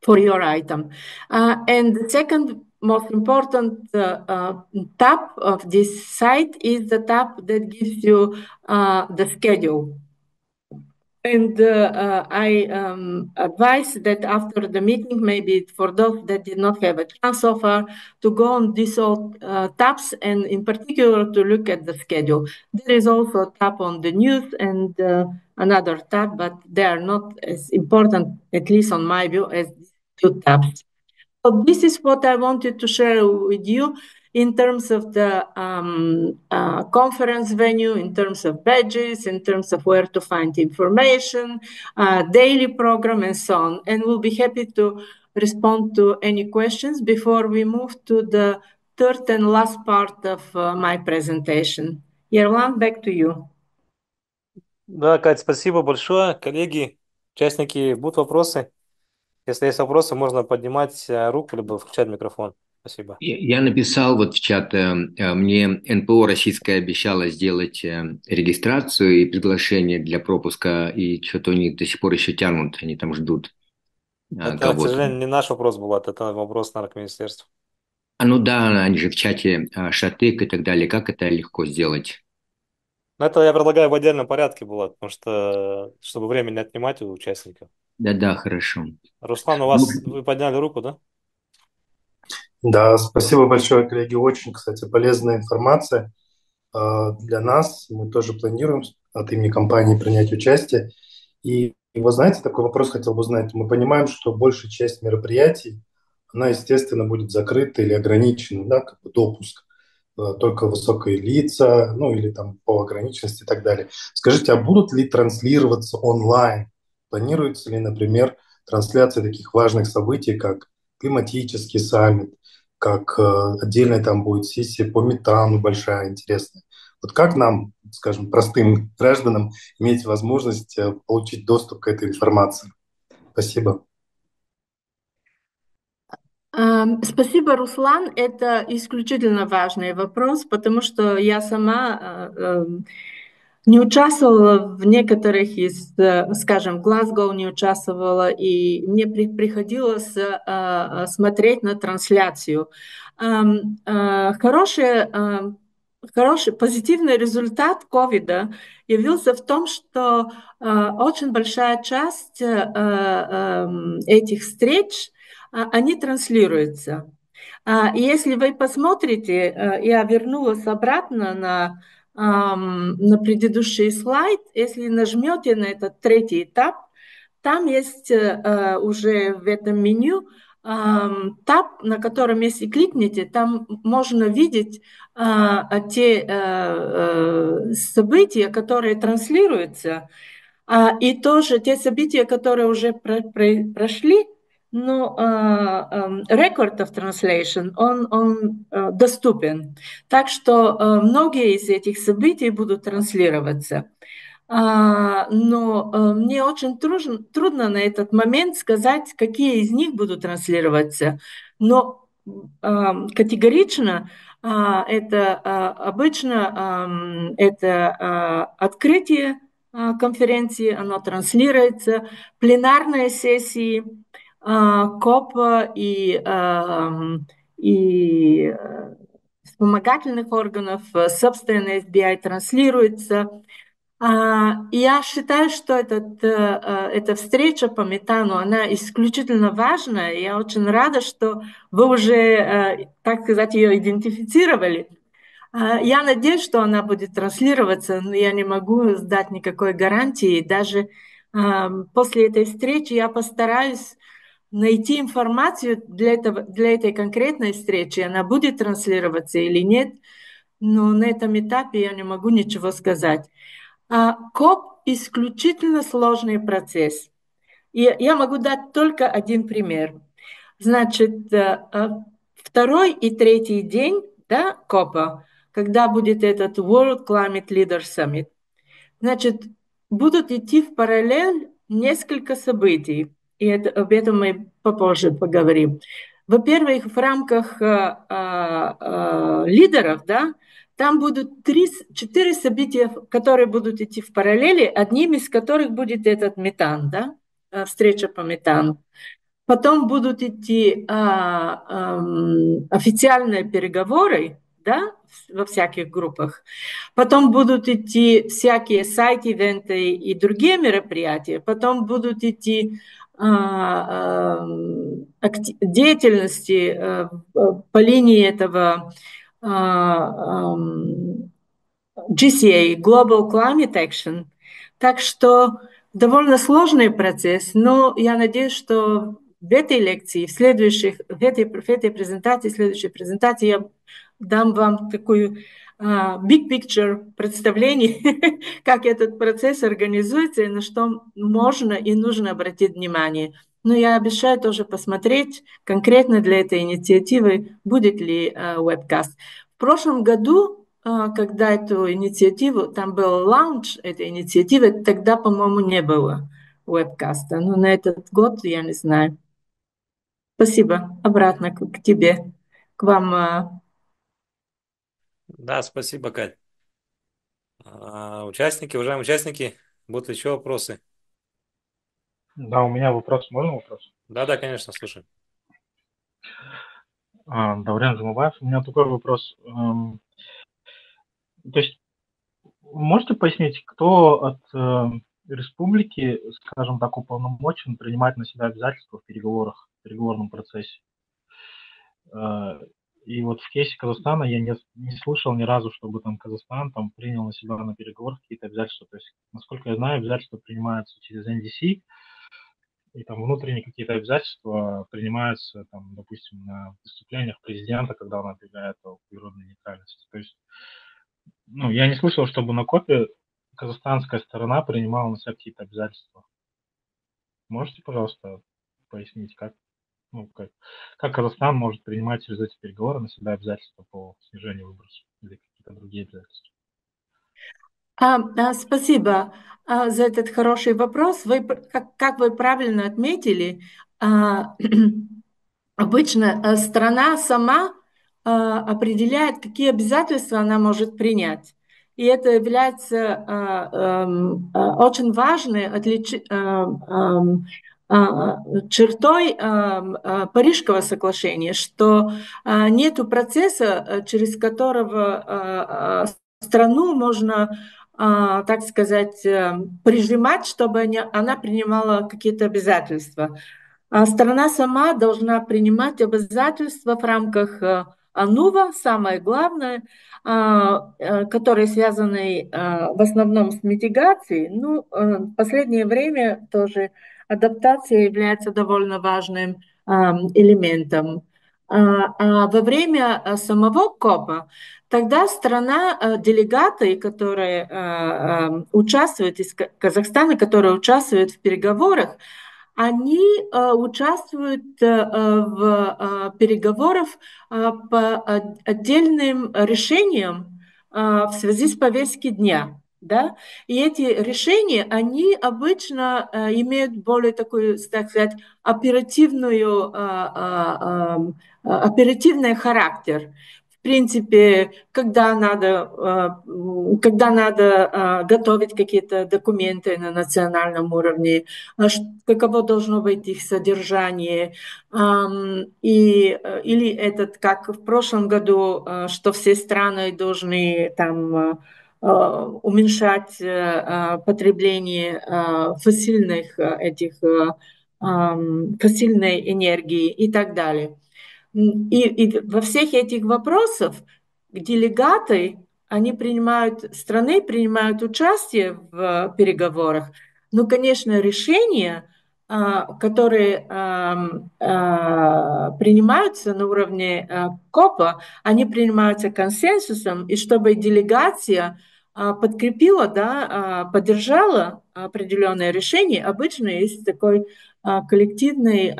for your item. And the second most important tab of this site is the tab that gives you the schedule. And I advise that after the meeting, maybe for those that did not have a chance so far, to go on these all tabs and in particular to look at the schedule. There is also a tab on the news and another tab, but they are not as important, at least on my view, as these 2 tabs. So this is what I wanted to share with you in terms of the conference venue, in terms of badges, in terms of where to find information, daily program, and so on. And we'll be happy to respond to any questions before we move to the third and last part of my presentation. Yerlan, back to you. Да, Кать, спасибо большое. Коллеги, участники, будут вопросы? Если есть вопросы, можно поднимать руку, либо включать микрофон. Спасибо. Я написал вот в чат, мне НПО российское обещало сделать регистрацию и приглашение для пропуска, и что-то у них до сих пор еще тянут, они там ждут Это, к кого-то. сожалению, не наш вопрос был, это вопрос наркоминистерства. Ну да, они же в чате Шатык и так далее, как это легко сделать? Но это я предлагаю в отдельном порядке было, потому что, чтобы время не отнимать у участников. Да-да, хорошо. Руслан, вы подняли руку, да? Да, спасибо большое, коллеги. Очень, кстати, полезная информация для нас. Мы тоже планируем от имени компании принять участие. И вы знаете, такой вопрос хотел бы узнать. Мы понимаем, что большая часть мероприятий, она, естественно, будет закрыта или ограничена, да, как бы допуск. Только высокие лица, ну или там по ограниченности и так далее. Скажите, а будут ли транслироваться онлайн? Планируется ли, например, трансляция таких важных событий, как климатический саммит, как отдельная там будет сессия по метану большая, интересная. Вот как нам, скажем, простым гражданам иметь возможность получить доступ к этой информации? Спасибо. Спасибо, Руслан. Это исключительно важный вопрос, потому что я сама не участвовала в некоторых из, скажем, в Глазго не участвовала, и мне приходилось смотреть на трансляцию. Хороший позитивный результат ковида явился в том, что очень большая часть этих встреч они транслируются. И если вы посмотрите, я вернулась обратно на предыдущий слайд, если нажмете на этот третий этап, там есть уже в этом меню таб, на котором, если кликнете, там можно видеть те события, которые транслируются, и тоже те события, которые уже прошли, но record of translation, он доступен. Так что многие из этих событий будут транслироваться. Но мне очень трудно на этот момент сказать, какие из них будут транслироваться. Но категорично это обычно это открытие конференции, оно транслируется, пленарные сессии КОПа и вспомогательных органов, собственно, FBI транслируется. Я считаю, что эта встреча по метану, она исключительно важная. Я очень рада, что вы уже, так сказать, ее идентифицировали. Я надеюсь, что она будет транслироваться, но я не могу дать никакой гарантии. Даже после этой встречи я постараюсь найти информацию для этой конкретной встречи. Она будет транслироваться или нет, но на этом этапе я не могу ничего сказать. КОП исключительно сложный процесс. И я могу дать только один пример. Значит, второй и третий день, да, КОПа, когда будет этот World Climate Leaders Summit, значит, будут идти в параллель несколько событий, и об этом мы попозже поговорим. Во-первых, в рамках лидеров, да, там будут 4 события, которые будут идти в параллели, одним из которых будет этот метан, да, встреча по метану. Потом будут идти официальные переговоры, да, во всяких группах. Потом будут идти всякие сайт-ивенты и другие мероприятия. Потом будут идти деятельности по линии этого GCA, Global Climate Action. Так что довольно сложный процесс, но я надеюсь, что в этой лекции, в этой презентации, в следующей презентации я дам вам такую big picture представление, как этот процесс организуется и на что можно и нужно обратить внимание. Но я обещаю тоже посмотреть конкретно для этой инициативы, будет ли вебкаст. В прошлом году, когда эту инициативу, там был лаунч этой инициативы, тогда, по-моему, не было вебкаста. Но на этот год я не знаю. Спасибо. Обратно к тебе, к вам. Да, спасибо, Кать. Уважаемые участники, будут еще вопросы? Да, у меня вопрос. Можно вопрос? Да, конечно, слушай. Даурен Жумабаев, у меня такой вопрос. То есть можете пояснить, кто от республики, скажем так, уполномочен принимать на себя обязательства в переговорном процессе? И вот в кейсе Казахстана я не слышал ни разу, чтобы там Казахстан там принял на себя на переговорах какие-то обязательства. То есть, насколько я знаю, обязательства принимаются через NDC, и там внутренние какие-то обязательства принимаются, там, допустим, на выступлениях президента, когда он объявляет о природной нейтральности. То есть, я не слышал, чтобы на КОПе казахстанская сторона принимала на себя какие-то обязательства. Можете, пожалуйста, пояснить, как Казахстан может принимать через эти переговоры на себя обязательства по снижению выбросов или какие-то другие обязательства? Спасибо за этот хороший вопрос. Как вы правильно отметили, обычно страна сама определяет, какие обязательства она может принять. И это является очень важной чертой Парижского соглашения, что нет процесса, через которого страну можно, так сказать, прижимать, чтобы она принимала какие-то обязательства. Страна сама должна принимать обязательства в рамках АНУВа, самое главное, которые связаны в основном с митигацией. В последнее время тоже адаптация является довольно важным элементом. Во время самого КОПа тогда страна, делегаты, которые участвуют из Казахстана, которые участвуют в переговорах, они участвуют в переговорах по отдельным решениям в связи с повесткой дня. Да? И эти решения, они обычно имеют более такую, так сказать, оперативный характер. В принципе, когда надо готовить какие-то документы на национальном уровне, каково должно быть их содержание, или как в прошлом году, что все страны должны там уменьшать потребление фосильной энергии и так далее. И во всех этих вопросах делегаты, страны принимают участие в переговорах, но, конечно, решения, которые принимаются на уровне КОПа, они принимаются консенсусом, и чтобы делегация подкрепила, да, поддержала определенное решение, обычно есть такой коллективное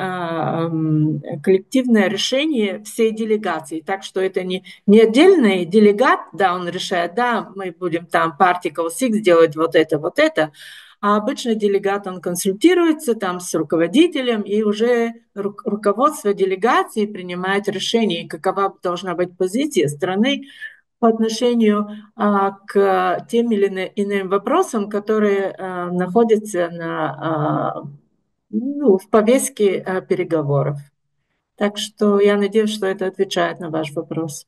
решение всей делегации. Так что это не отдельный делегат, да, он решает, да, мы будем там Particle 6 делать вот это, а обычно делегат, он консультируется там с руководителем, и уже руководство делегации принимает решение, какова должна быть позиция страны по отношению к тем или иным вопросам, которые находятся в повестке переговоров. Так что я надеюсь, что это отвечает на ваш вопрос.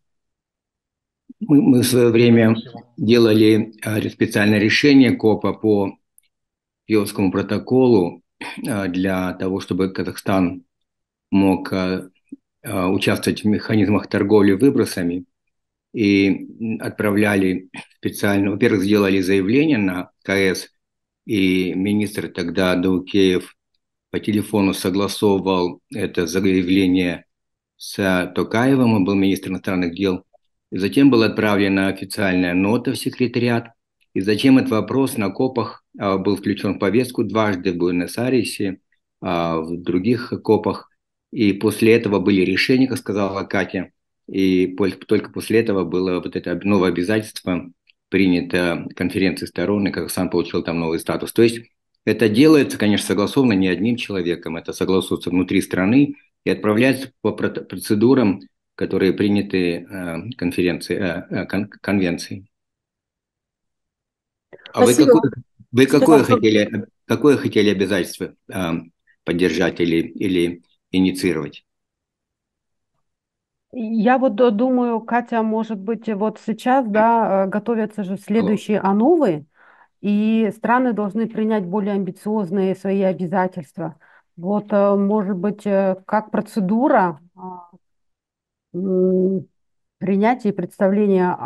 Мы в свое время делали специальное решение КОПа по Киотскому протоколу для того, чтобы Казахстан мог участвовать в механизмах торговли выбросами. И отправляли специально, во-первых, сделали заявление на КС, и министр тогда Даукеев по телефону согласовывал это заявление с Токаевым, он был министр иностранных дел. И затем была отправлена официальная нота в секретариат, и затем этот вопрос на КОПах был включен в повестку дважды в Буэнос-Айресе, в других КОПах. И после этого были решения, как сказала Катя, и только после этого было вот это новое обязательство принято конференцией сторон, и Казахстан получил там новый статус. То есть это делается, конечно, согласованно не одним человеком, это согласуется внутри страны и отправляется по процедурам, которые приняты конвенцией. А вы какое хотели обязательство поддержать или инициировать? Я вот думаю, Катя, может быть, вот сейчас, да, готовятся же следующие АНУВы, и страны должны принять более амбициозные свои обязательства. Вот, может быть, как процедура принятия и представления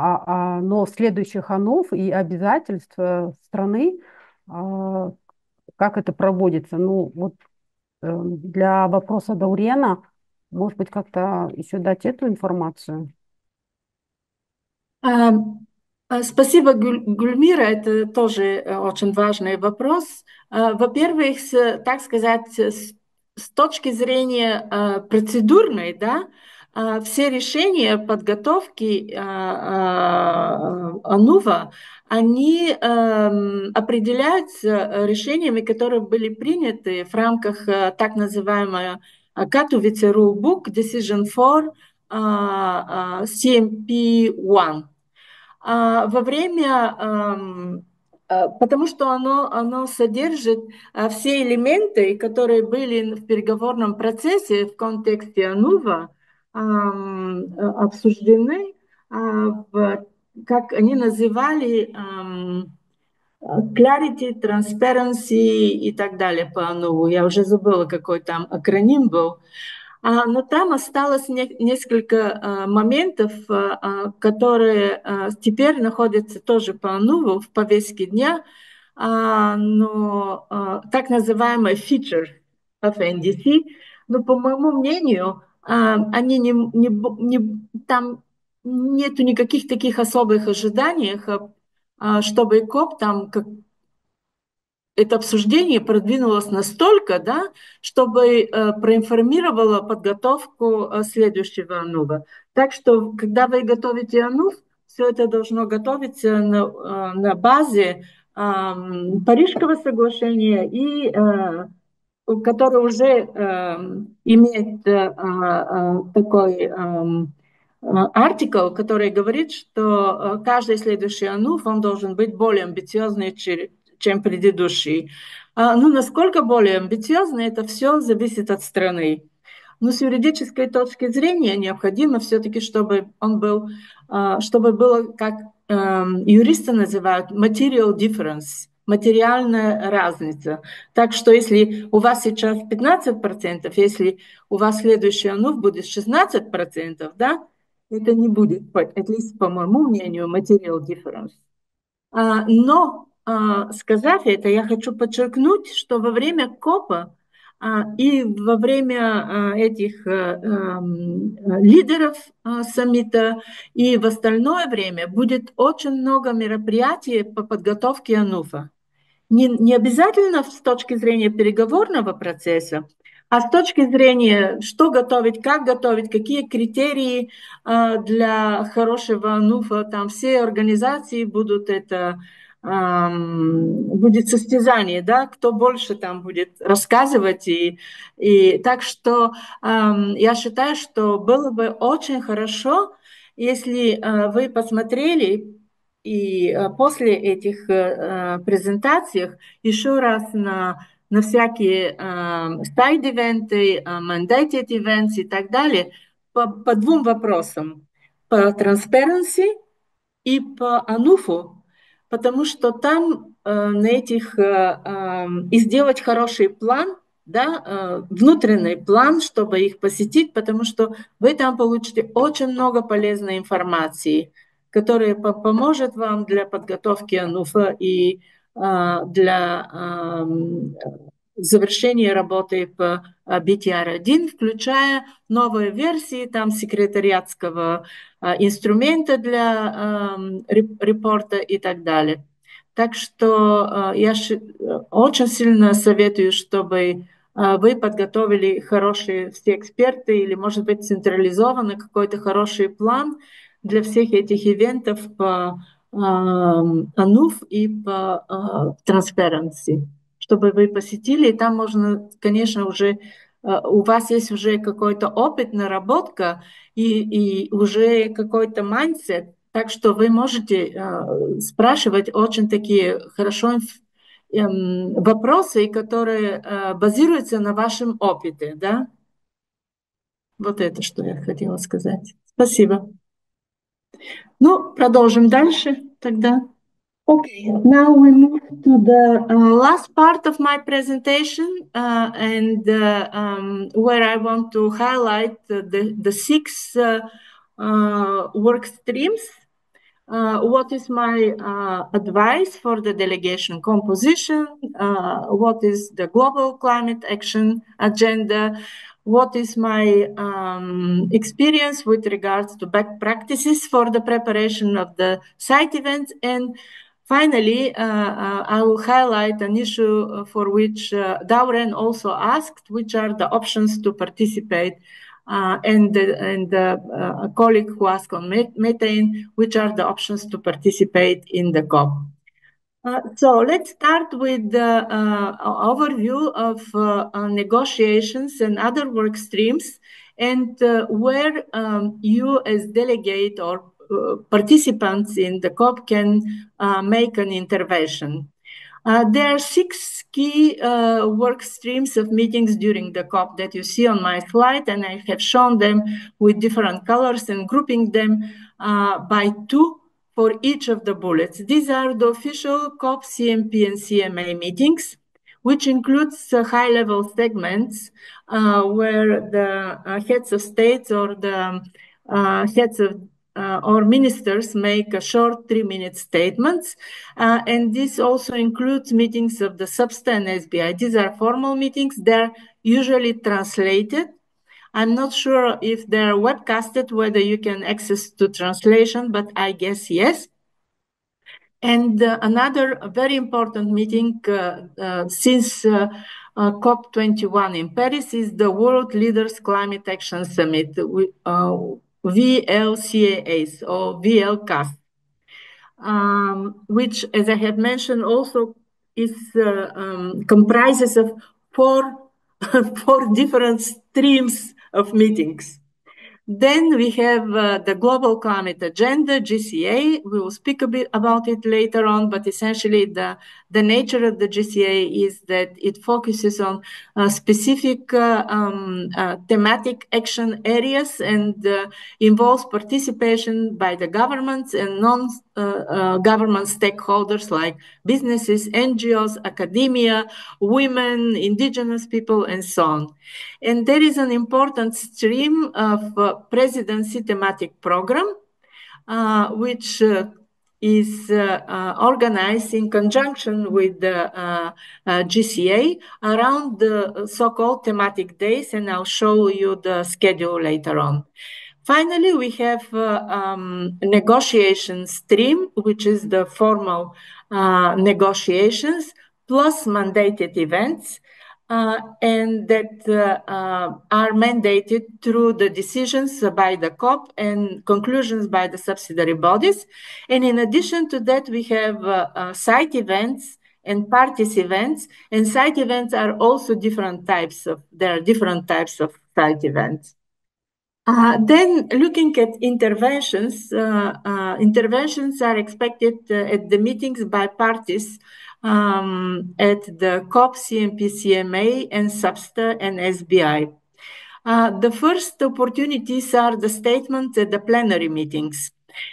но следующих АНУВ и обязательств страны, как это проводится. Ну, вот для вопроса Даурена, может быть, как-то еще дать эту информацию? Спасибо, Гульмира, это тоже очень важный вопрос. Во-первых, так сказать, с точки зрения процедурной, да, все решения подготовки АНУВа, они определяются решениями, которые были приняты в рамках так называемого Katowice Rule Book Decision for CMP1. Во время, потому что оно содержит все элементы, которые были в переговорном процессе в контексте АНУВа, обсуждены, как они называли, clarity, transparency и так далее по АНУВу. Я уже забыла, какой там акроним был. Но там осталось несколько моментов, которые теперь находятся тоже по АНУВу в повестке дня, но так называемый feature of NDC. Но, по моему мнению, они там нету никаких таких особых ожиданий, чтобы КОП там это обсуждение продвинулось настолько, да, чтобы проинформировало подготовку следующего АНУВа. Так что, когда вы готовите АНУВ, все это должно готовиться на базе Парижского соглашения, и которое уже имеет такой артикл, который говорит, что каждый следующий АНУВ, он должен быть более амбициозный, чем предыдущий. Ну, насколько более амбициозный, это все зависит от страны. Но с юридической точки зрения необходимо все-таки, чтобы он был, чтобы было, как юристы называют, material difference, материальная разница. Так что если у вас сейчас 15%, если у вас следующий АНУВ будет 16%, да, это не будет, at least по моему мнению, material difference. Но, сказав это, я хочу подчеркнуть, что во время КОПа и во время этих лидеров саммита и в остальное время будет очень много мероприятий по подготовке АНУФа. Не обязательно с точки зрения переговорного процесса, а с точки зрения, что готовить, как готовить, какие критерии для хорошего АНУФа, там все организации будут это, будет состязание, да, кто больше там будет рассказывать. И так что я считаю, что было бы очень хорошо, если вы посмотрели и после этих презентаций еще раз на всякие side-ивенты, mandated events и так далее по двум вопросам. По transparency и по АНУФу, потому что там на этих и сделать хороший план, да, внутренний план, чтобы их посетить, потому что вы там получите очень много полезной информации, которая поможет вам для подготовки АНУФа и для завершения работы по BTR-1, включая новые версии там секретариатского инструмента для репорта и так далее. Так что я очень сильно советую, чтобы вы подготовили хорошие все эксперты или, может быть, централизованный какой-то хороший план для всех этих ивентов по АНУФ и по Transparency, чтобы вы посетили. И там можно, конечно, уже у вас есть уже какой-то опыт, наработка и уже какой-то mindset, так что вы можете спрашивать очень такие хорошо вопросы, которые базируются на вашем опыте, да? Вот это, что я хотела сказать. Спасибо. Ну, продолжим дальше тогда. Okay, now we move to the last part of my presentation, and where I want to highlight the six work streams. What is my advice for the delegation composition? What is the global climate action agenda? What is my experience with regards to best practices for the preparation of the site events? And finally, I will highlight an issue for which Dauren also asked, which are the options to participate, and a colleague who asked on methane, which are the options to participate in the COP. So let's start with the overview of negotiations and other work streams, and where you as delegate or participants in the COP can make an intervention. There are six key work streams of meetings during the COP that you see on my slide, and I have shown them with different colors and grouping them by two for each of the bullets. These are the official COP, CMP, and CMA meetings, which includes high-level segments where the heads of states or the heads of or ministers make a short 3-minute statements. And this also includes meetings of the SBSTA and SBI. These are formal meetings. They're usually translated. I'm not sure if they're webcasted, whether you can access to translation, but I guess yes. And another very important meeting since COP21 in Paris is the World Leaders Climate Action Summit, VLCAS or VLCAS, which, as I have mentioned, also is comprises of four different streams of meetings. Then we have the Global Climate Agenda, GCA. We will speak a bit about it later on, but essentially the nature of the GCA is that it focuses on specific thematic action areas and involves participation by the governments and non-government stakeholders like businesses, NGOs, academia, women, indigenous people, and so on. And there is an important stream of presidency thematic program, which is organized in conjunction with the GCA around the so-called thematic days, and I'll show you the schedule later on. Finally, we have negotiation stream, which is the formal negotiations plus mandated events, and that are mandated through the decisions by the COP and conclusions by the subsidiary bodies. And in addition to that, we have site events and parties events, and site events are also different types of site events. Then looking at interventions, interventions are expected at the meetings by parties at the COP, CMP, CMA, and SBSTA and SBI. The first opportunities are the statements at the plenary meetings.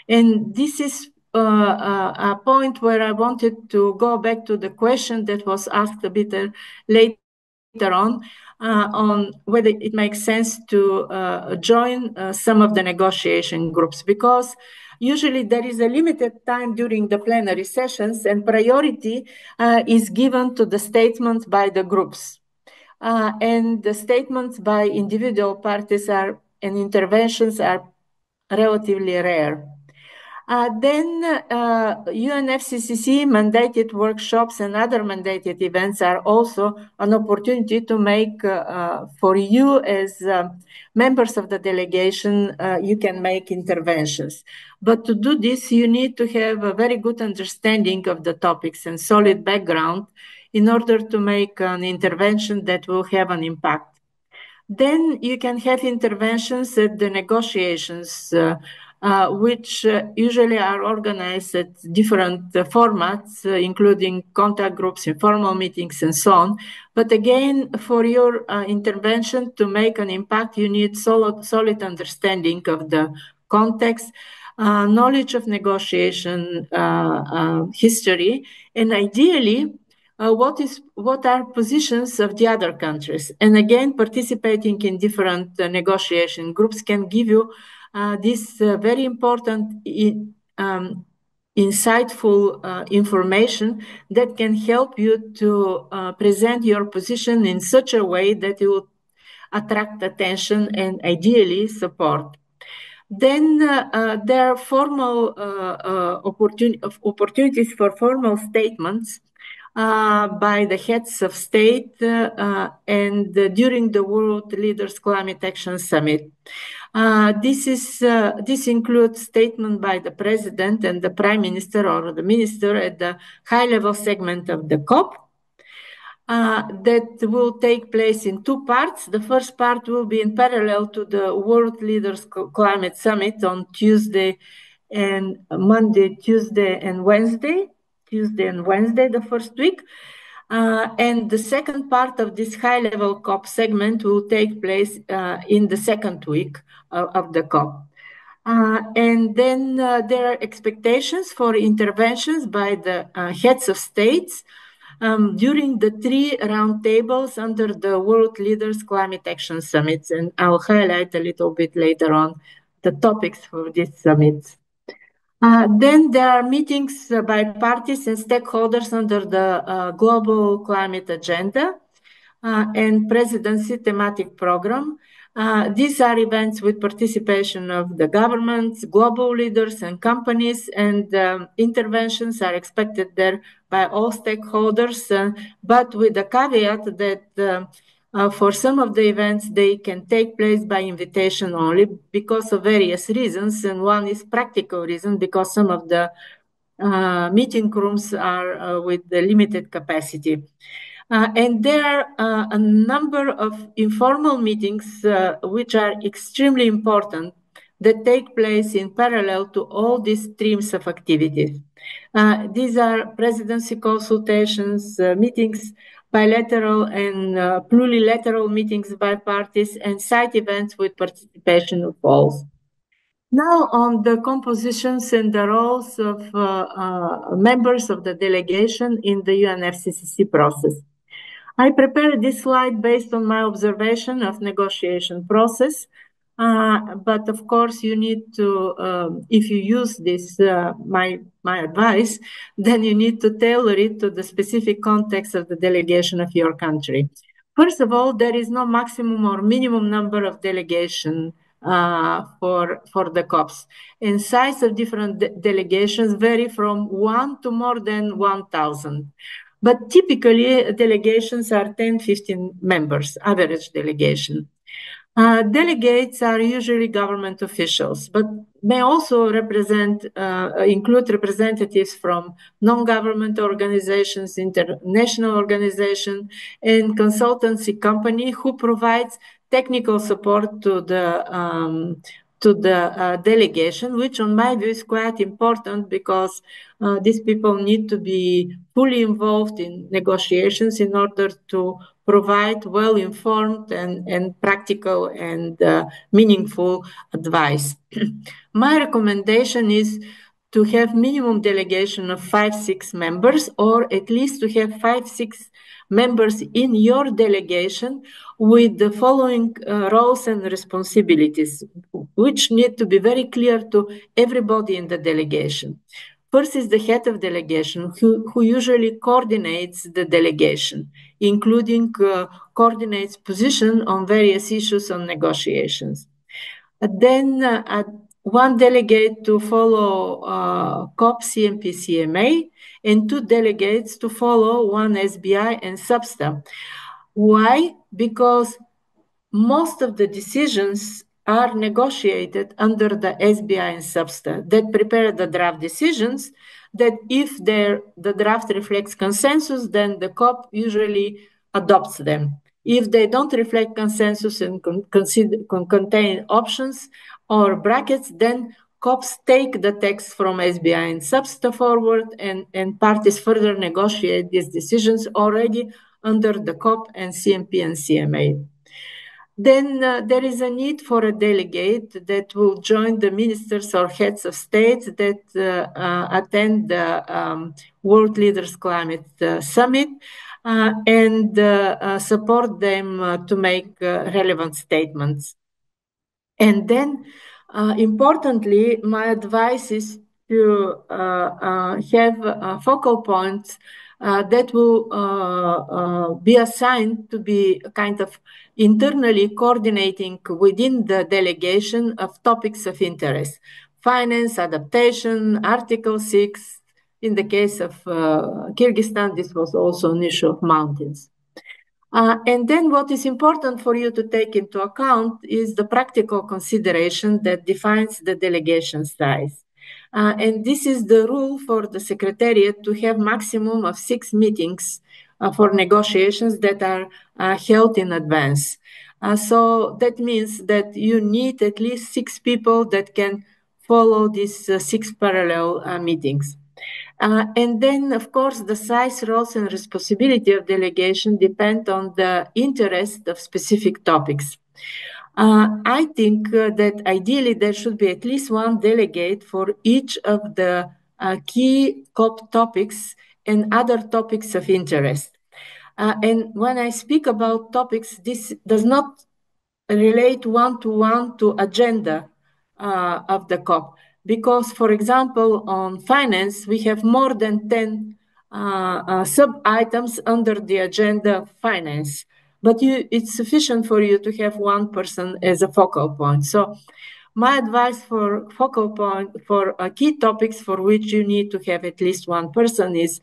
And this is a point where I wanted to go back to the question that was asked a bit later on whether it makes sense to join some of the negotiation groups, because usually there is a limited time during the plenary sessions and priority is given to the statements by the groups. And the statements by individual parties and interventions are relatively rare. Then UNFCCC mandated workshops and other mandated events are also an opportunity to make for you as members of the delegation, you can make interventions. But to do this, you need to have a very good understanding of the topics and solid background in order to make an intervention that will have an impact. Then you can have interventions at the negotiations, which usually are organized at different formats, including contact groups, informal meetings, and so on. But again, for your intervention to make an impact, you need solid understanding of the context, knowledge of negotiation history, and ideally, what are positions of the other countries. And again, participating in different negotiation groups can give you this very important, insightful information that can help you to present your position in such a way that it will attract attention and ideally support. Then there are formal opportunities for formal statements by the heads of state and during the World Leaders Climate Action Summit. This includes statement by the president and the prime minister or the minister at the high-level segment of the COP. That will take place in two parts. The first part will be in parallel to the World Leaders Climate Summit on Tuesday and Wednesday, the first week. And the second part of this high-level COP segment will take place in the second week of the COP. And then there are expectations for interventions by the heads of states during the 3 roundtables under the World Leaders Climate Action Summits. And I'll highlight a little bit later on the topics for these summits. Then there are meetings by parties and stakeholders under the Global Climate Agenda and Presidency Thematic Program. These are events with participation of the governments, global leaders, and companies, and interventions are expected there by all stakeholders, but with the caveat that for some of the events, they can take place by invitation only because of various reasons. And one is practical reason, because some of the meeting rooms are with the limited capacity. And there are a number of informal meetings which are extremely important that take place in parallel to all these streams of activities. These are presidency consultations, meetings, bilateral and plurilateral meetings by parties, and site events with participation of all. Now on the compositions and the roles of members of the delegation in the UNFCCC process. I prepared this slide based on my observation of negotiation process But of course, you need to, if you use this, my advice, then you need to tailor it to the specific context of the delegation of your country. First of all, there is no maximum or minimum number of delegation for the COPs. And size of different delegations vary from 1 to more than 1,000. But typically, delegations are 10, 15 members, average delegation. Delegates are usually government officials, but may also include representatives from non-government organizations, international organizations, and consultancy company who provides technical support to the delegation, which on my view is quite important because these people need to be fully involved in negotiations in order to provide well-informed and practical and meaningful advice. My recommendation is to have minimum delegation of 5-6 members, or at least to have 5-6 members in your delegation with the following roles and responsibilities, which need to be very clear to everybody in the delegation. First is the head of delegation, who usually coordinates the delegation, including coordinates position on various issues on negotiations. Then one delegate to follow COP, CMP, CMA, and 2 delegates to follow one SBI and SBSTA. Why? Because most of the decisions are negotiated under the SBI and SBSTA that prepare the draft decisions, that if the draft reflects consensus, then the COP usually adopts them. If they don't reflect consensus and contain options or brackets, then COPs take the text from SBI and SBSTA forward, and parties further negotiate these decisions already under the COP and CMP and CMA. Then there is a need for a delegate that will join the ministers or heads of states that attend the World Leaders Climate Summit and support them to make relevant statements. And then, importantly, my advice is to have focal points that will be assigned to be kind of internally coordinating within the delegation of topics of interest. Finance, adaptation, Article 6. In the case of Kyrgyzstan, this was also an issue of mountains. And then what is important for you to take into account is the practical consideration that defines the delegation size. And this is the rule for the Secretariat to have maximum of 6 meetings for negotiations that are held in advance. So that means that you need at least 6 people that can follow these 6 parallel meetings. And then, of course, the size, roles, and responsibility of delegation depend on the interest of specific topics. I think that ideally there should be at least one delegate for each of the key COP topics and other topics of interest. And when I speak about topics, this does not relate one-to-one to agenda of the COP. Because, for example, on finance, we have more than 10 sub-items under the agenda of finance. But it's sufficient for you to have one person as a focal point. So my advice for focal point, for key topics for which you need to have at least one person is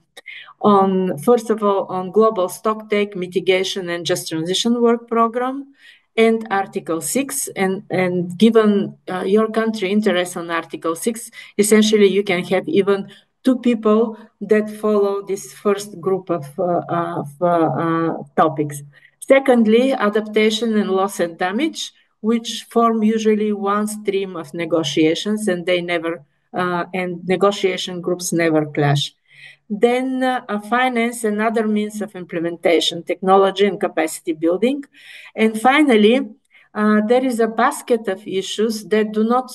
first of all, on global stocktake mitigation and just transition work program, and Article 6, and given your country interest on Article 6, essentially you can have even 2 people that follow this first group of topics. Secondly, adaptation and loss and damage, which form usually one stream of negotiations, and they never, and negotiation groups never clash. Then finance and other means of implementation, technology and capacity building. And finally, there is a basket of issues that do not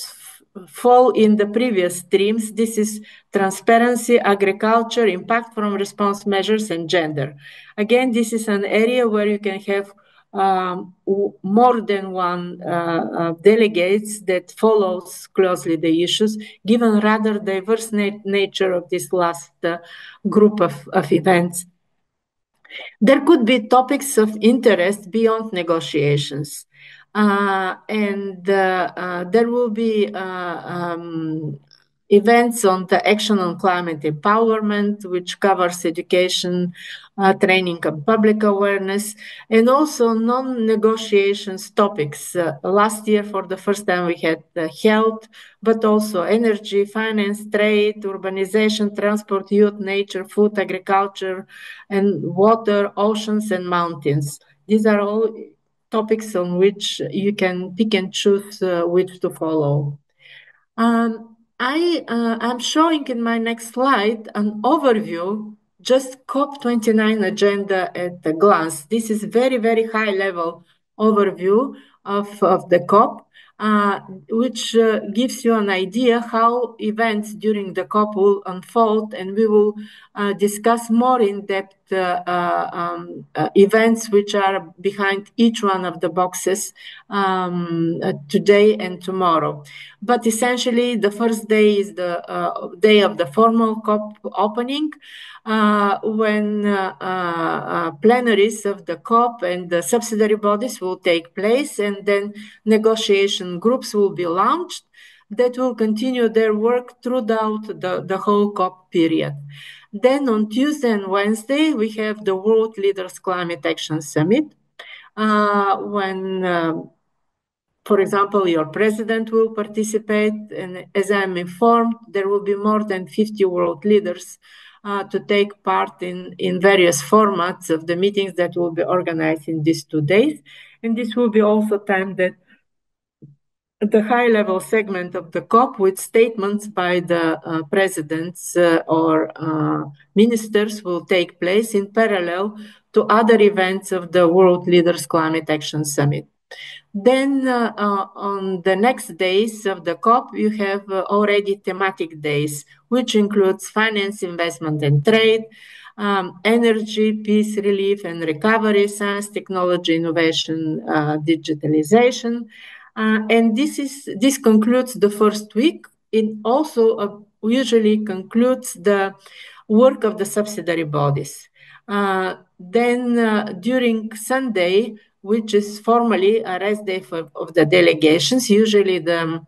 fall in the previous streams. This is transparency, agriculture, impact from response measures, and gender. Again, this is an area where you can have more than one delegates that follows closely the issues, given rather diverse nature of this last group of events. There could be topics of interest beyond negotiations. And there will be events on the action on climate empowerment, which covers education, training and public awareness, and also non-negotiations topics. Last year, for the first time, we had health, but also energy, finance, trade, urbanization, transport, youth, nature, food, agriculture, and water, oceans, and mountains. These are all topics on which you can pick and choose which to follow. I'm showing in my next slide an overview, just COP29 agenda at a glance. This is very, very high level overview of the COP, which gives you an idea how events during the COP will unfold, and we will discuss more in depth events which are behind each one of the boxes today and tomorrow. But essentially, the first day is the day of the formal COP opening, when plenaries of the COP and the subsidiary bodies will take place, and then negotiation groups will be launched that will continue their work throughout the whole COP period. Then on Tuesday and Wednesday, we have the World Leaders Climate Action Summit, when for example, your president will participate, and as I'm informed, there will be more than 50 world leaders to take part in various formats of the meetings that will be organized in these 2 days. And this will be also time that the high-level segment of the COP with statements by the presidents or ministers will take place in parallel to other events of the World Leaders Climate Action Summit. Then on the next days of the COP, you have already thematic days, which includes finance, investment and trade, energy, peace, relief and recovery, science, technology, innovation, digitalization. And this concludes the first week. It also usually concludes the work of the subsidiary bodies. Then during Sunday, which is formally a rest day of the delegations, usually the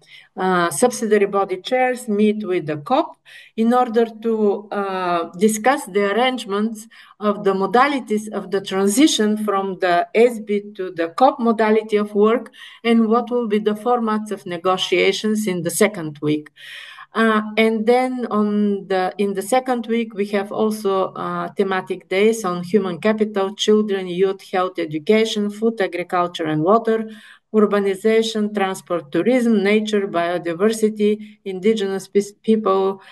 subsidiary body chairs meet with the COP in order to discuss the arrangements of the modalities of the transition from the SB to the COP modality of work, and what will be the formats of negotiations in the second week. And then in the second week, we have also thematic days on human capital, children, youth, health, education, food, agriculture and water, urbanization, transport, tourism, nature, biodiversity, indigenous people,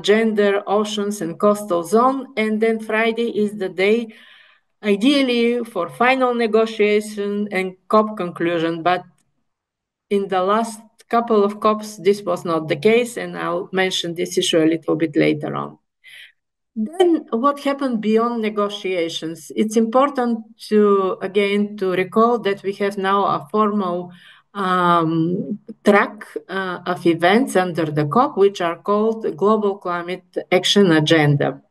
gender, oceans and coastal zone. And then Friday is the day, ideally, for final negotiation and COP conclusion. But in the last couple of COPs, this was not the case, and I'll mention this issue a little bit later on. Then what happened beyond negotiations? It's important to recall that we have now a formal track of events under the COP, which are called the Global Climate Action Agenda.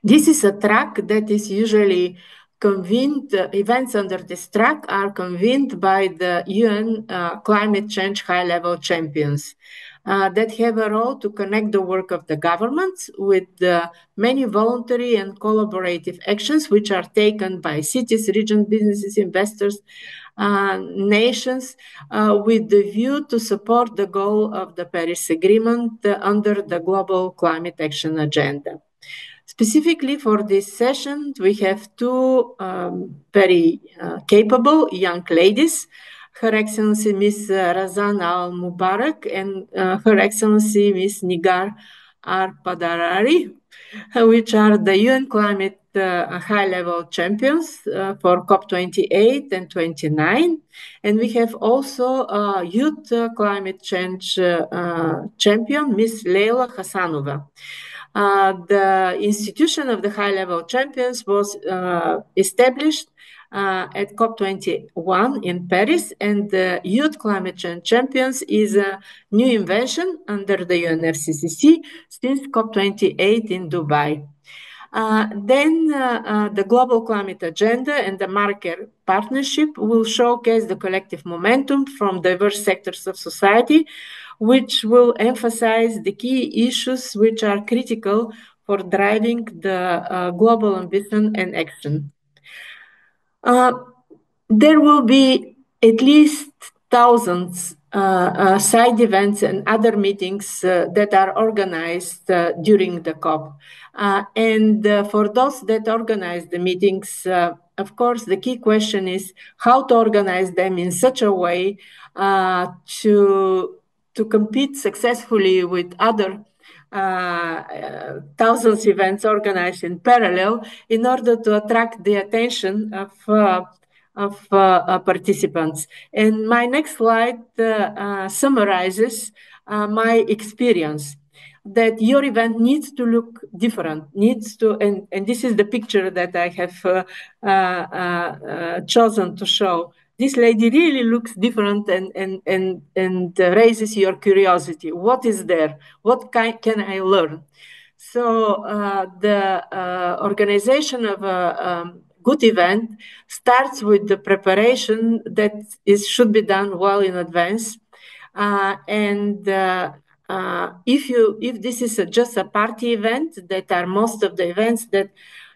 This is a track that is usually convened, events under this track are convened by the UN climate change high-level champions that have a role to connect the work of the governments with the many voluntary and collaborative actions which are taken by cities, regions, businesses, investors, nations, with the view to support the goal of the Paris Agreement under the Global Climate Action Agenda. Specifically for this session, we have two very capable young ladies, Her Excellency Ms. Razan Al Mubarak and Her Excellency Ms. Nigar Arpadarari, which are the UN climate high-level champions for COP28 and 29. And we have also a youth climate change champion, Ms. Leila Hassanova. The institution of the high-level champions was established at COP21 in Paris, and the Youth Climate Change Champions is a new invention under the UNFCCC since COP28 in Dubai. The Global Climate Agenda and the Marker Partnership will showcase the collective momentum from diverse sectors of society, which will emphasize the key issues which are critical for driving the global ambition and action. There will be at least thousands side events and other meetings that are organized during the COP. For those that organize the meetings, of course, the key question is how to organize them in such a way to compete successfully with other thousands of events organized in parallel in order to attract the attention of participants. And my next slide summarizes my experience that your event needs to look different, and this is the picture that I have chosen to show. This lady really looks different and raises your curiosity. What is there? What can I learn? So the organization of a good event starts with the preparation that should be done well in advance. If this is just a party event, that are most of the events that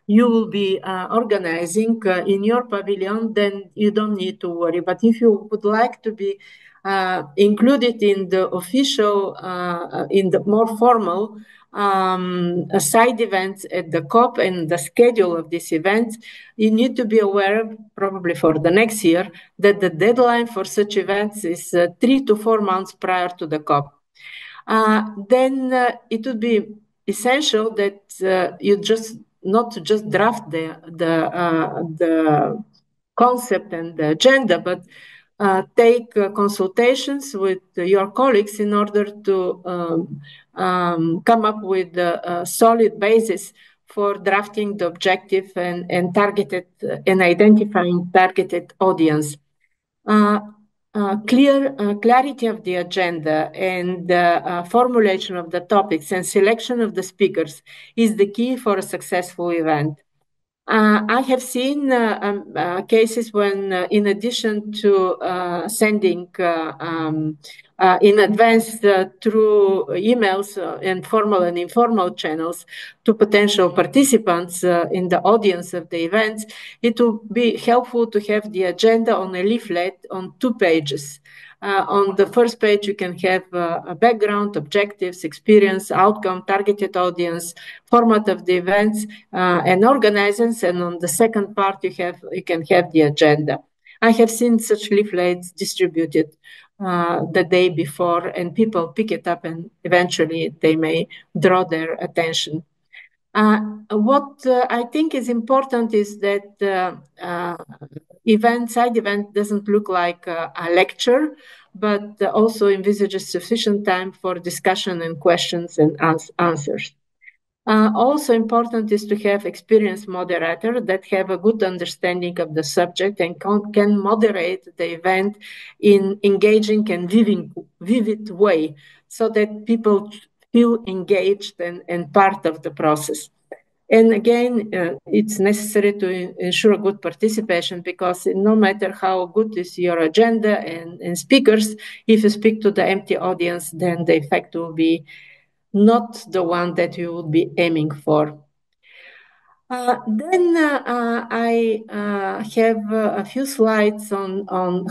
you will be organizing in your pavilion, then you don't need to worry. But if you would like to be included in the official, in the more formal side events at the COP and the schedule of this event, you need to be aware, probably for the next year, that the deadline for such events is 3 to 4 months prior to the COP. Then it would be essential that you not just draft the concept and the agenda, but take consultations with your colleagues in order to come up with a solid basis for drafting the objective and targeted and identifying targeted audience. Clarity of the agenda and formulation of the topics and selection of the speakers is the key for a successful event. I have seen cases when, in addition to sending in advance through emails and formal and informal channels to potential participants in the audience of the events, it will be helpful to have the agenda on a leaflet on 2 pages. On the first page, you can have a background, objectives, experience, outcome, targeted audience, format of the events, and organizers. And on the second part, you can have the agenda. I have seen such leaflets distributed the day before, and people pick it up, and eventually they may draw their attention. What I think is important is that side event doesn't look like a lecture, but also envisages sufficient time for discussion and questions and answers. Also important is to have experienced moderator that have a good understanding of the subject and can moderate the event in engaging and vivid way so that people feel engaged and part of the process. And again, it's necessary to ensure good participation, because no matter how good is your agenda and speakers, if you speak to the empty audience, then the effect will be not the one that you would be aiming for. Then I have a few slides on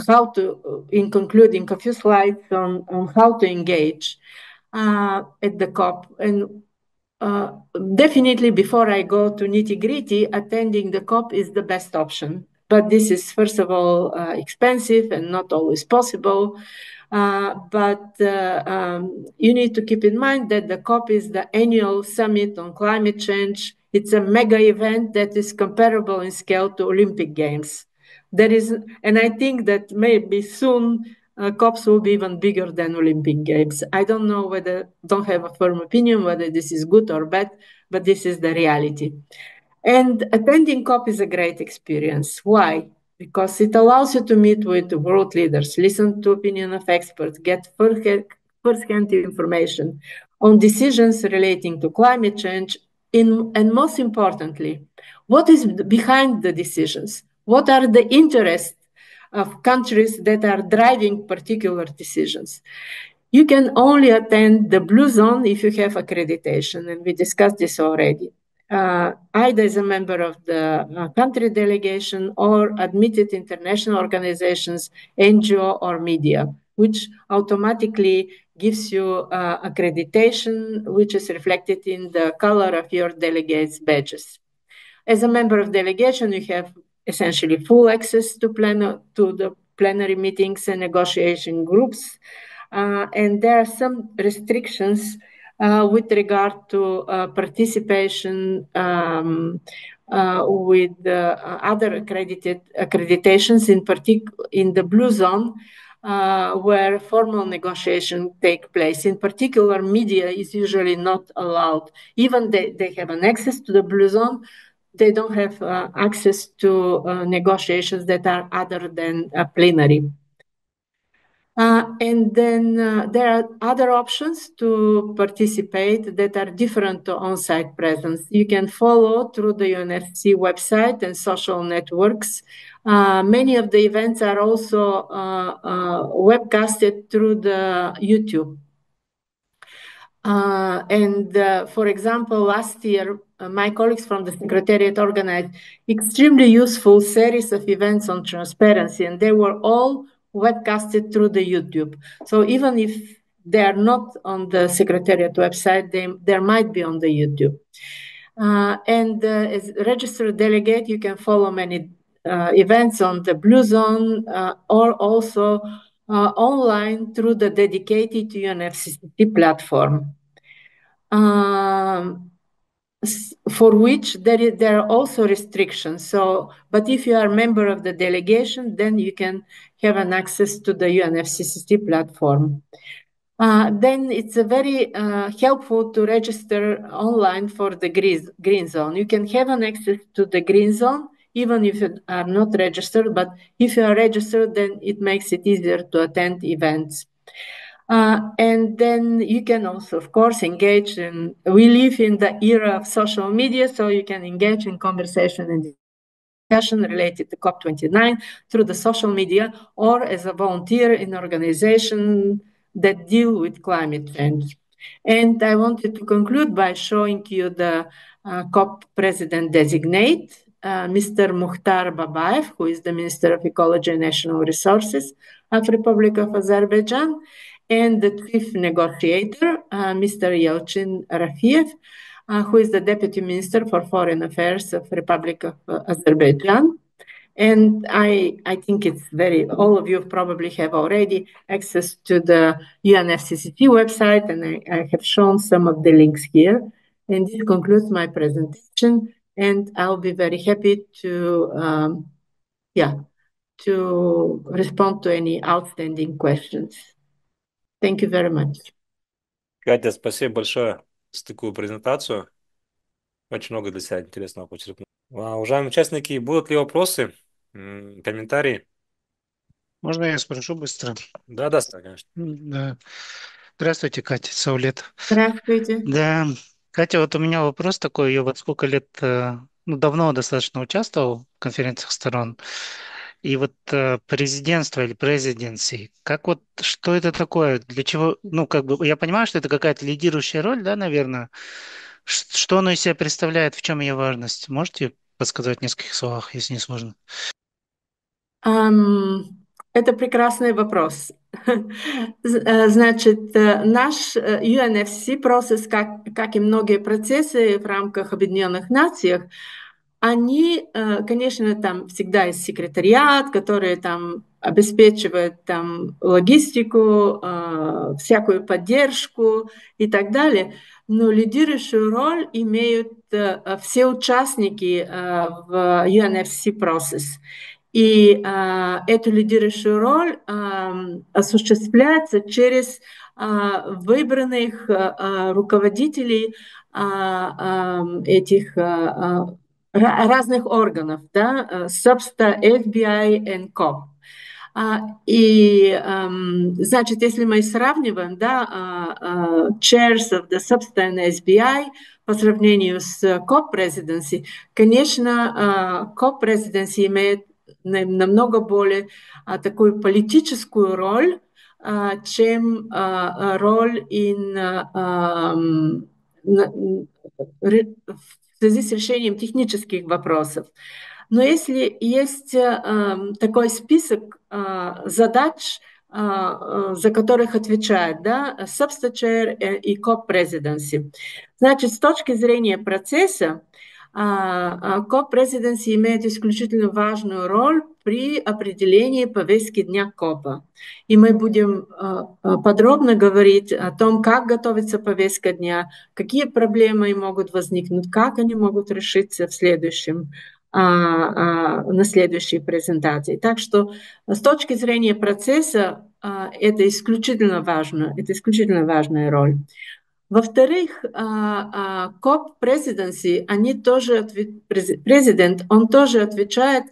how to, in concluding, a few slides on how to engage at the COP. And definitely, before I go to nitty-gritty, attending the COP is the best option. But this is, first of all, expensive and not always possible. But you need to keep in mind that the COP is the annual summit on climate change. It's a mega event that is comparable in scale to Olympic Games. And I think that maybe soon COPs will be even bigger than Olympic Games. I don't have a firm opinion whether this is good or bad, but this is the reality. And attending COP is a great experience. Why? Because it allows you to meet with the world leaders, listen to opinion of experts, get first-hand information on decisions relating to climate change, and most importantly, what is behind the decisions? What are the interests of countries that are driving particular decisions? You can only attend the Blue Zone if you have accreditation, and we discussed this already. Either as a member of the country delegation or admitted international organizations, NGO or media, which automatically gives you accreditation, which is reflected in the color of your delegates' badges. As a member of delegation, you have essentially full access to the plenary meetings and negotiation groups. And there are some restrictions with regard to participation with other accreditations, in the Blue Zone, where formal negotiation take place. In particular, media is usually not allowed. Even they have an access to the Blue Zone, they don't have access to negotiations that are other than plenary. And then there are other options to participate that are different to on-site presence. You can follow through the UNFCCC website and social networks. Many of the events are also webcasted through the YouTube. For example, last year, my colleagues from the Secretariat organized extremely useful series of events on transparency, and they were all webcasted through the YouTube. So even if they are not on the Secretariat website, they might be on the YouTube. As a registered delegate, you can follow many events on the Blue Zone or also online through the dedicated UNFCCC platform, for which there are also restrictions. But if you are a member of the delegation, then you can have an access to the UNFCCC platform. Then it's very helpful to register online for the Green Zone. You can have an access to the Green Zone even if you are not registered, but if you are registered, then it makes it easier to attend events. And then you can also, of course, engage in, we live in the era of social media, so you can engage in conversation and discussion related to COP29 through the social media or as a volunteer in organization that deal with climate change. And I wanted to conclude by showing you the COP president designate, Mr. Mukhtar Babayev, who is the Minister of Ecology and National Resources of Republic of Azerbaijan, and the chief negotiator, Mr. Yelchin Rafiev, who is the Deputy Minister for Foreign Affairs of Republic of Azerbaijan. And I think it's all of you probably have already access to the UNFCCC website, and I have shown some of the links here. And this concludes my presentation, and I'll be very happy to respond to any outstanding questions. Thank you very much. Катя, спасибо большое за такую презентацию. Очень много для себя интересного почерпнул. Уважаемые участники, будут ли вопросы, комментарии? Можно я спрошу быстро? Да, конечно. Да. Здравствуйте, Катя, Саулет. Здравствуйте. Да, Катя, вот у меня вопрос такой. Я вот сколько лет, давно достаточно участвовал в конференциях сторон. И вот президентство или президенции, что это такое? Для чего? Я понимаю, что это какая-то лидирующая роль, да, наверное. Что оно из себя представляет, в чем ее важность? Можете подсказать в нескольких словах, если не сложно? Это прекрасный вопрос. Значит, наш UNFCCC процесс, как и многие процессы в рамках Объединенных Наций, они, конечно, там всегда есть секретариат, который там обеспечивает там логистику, всякую поддержку и так далее. Но лидирующую роль имеют все участники в UNFCCC процесс. И эту лидирующую роль осуществляется через выбранных руководителей этих разных органов, да, собственно, FBI и COP. Значит, если мы сравниваем, да, chairs of the substance SBI по сравнению с COP presidency, конечно, COP presidency имеет намного более такую политическую роль, чем роль в связи с решением технических вопросов. Но если есть такой список задач, за которых отвечает, да, Substachair и COP Presidency, значит, с точки зрения процесса, COP Presidency имеет исключительно важную роль при определении повестки дня КОПа. И мы будем подробно говорить о том, как готовится повестка дня, какие проблемы могут возникнуть, как они могут решиться в следующем на следующей презентации. Так что с точки зрения процесса это исключительно важно, это исключительно важная роль. Во-вторых, COP Presidency, президент, он тоже отвечает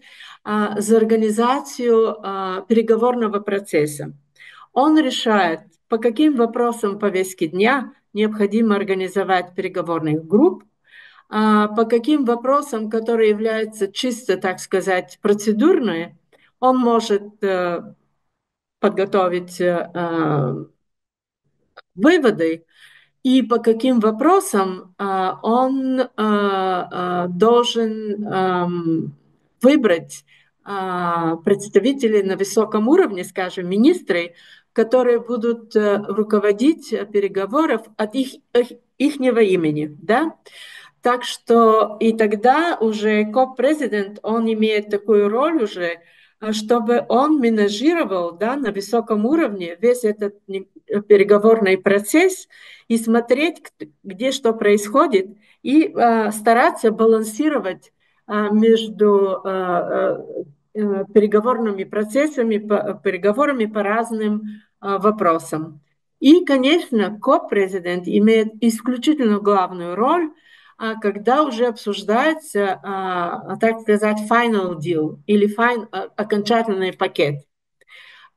за организацию переговорного процесса. Он решает, по каким вопросам повестки дня необходимо организовать переговорных групп, по каким вопросам, которые являются чисто, так сказать, процедурные, он может подготовить выводы, и по каким вопросам он должен выбрать представителей на высоком уровне, скажем, министры, которые будут руководить переговоров от ихнего имени, да? Так что и тогда уже COP-президент, он имеет такую роль уже, чтобы он менеджировал, да, на высоком уровне весь этот переговорный процесс и смотреть, где что происходит, и стараться балансировать между переговорными процессами, переговорами по разным вопросам. И, конечно, COP-президент имеет исключительно главную роль, когда уже обсуждается, так сказать, final deal или окончательный пакет.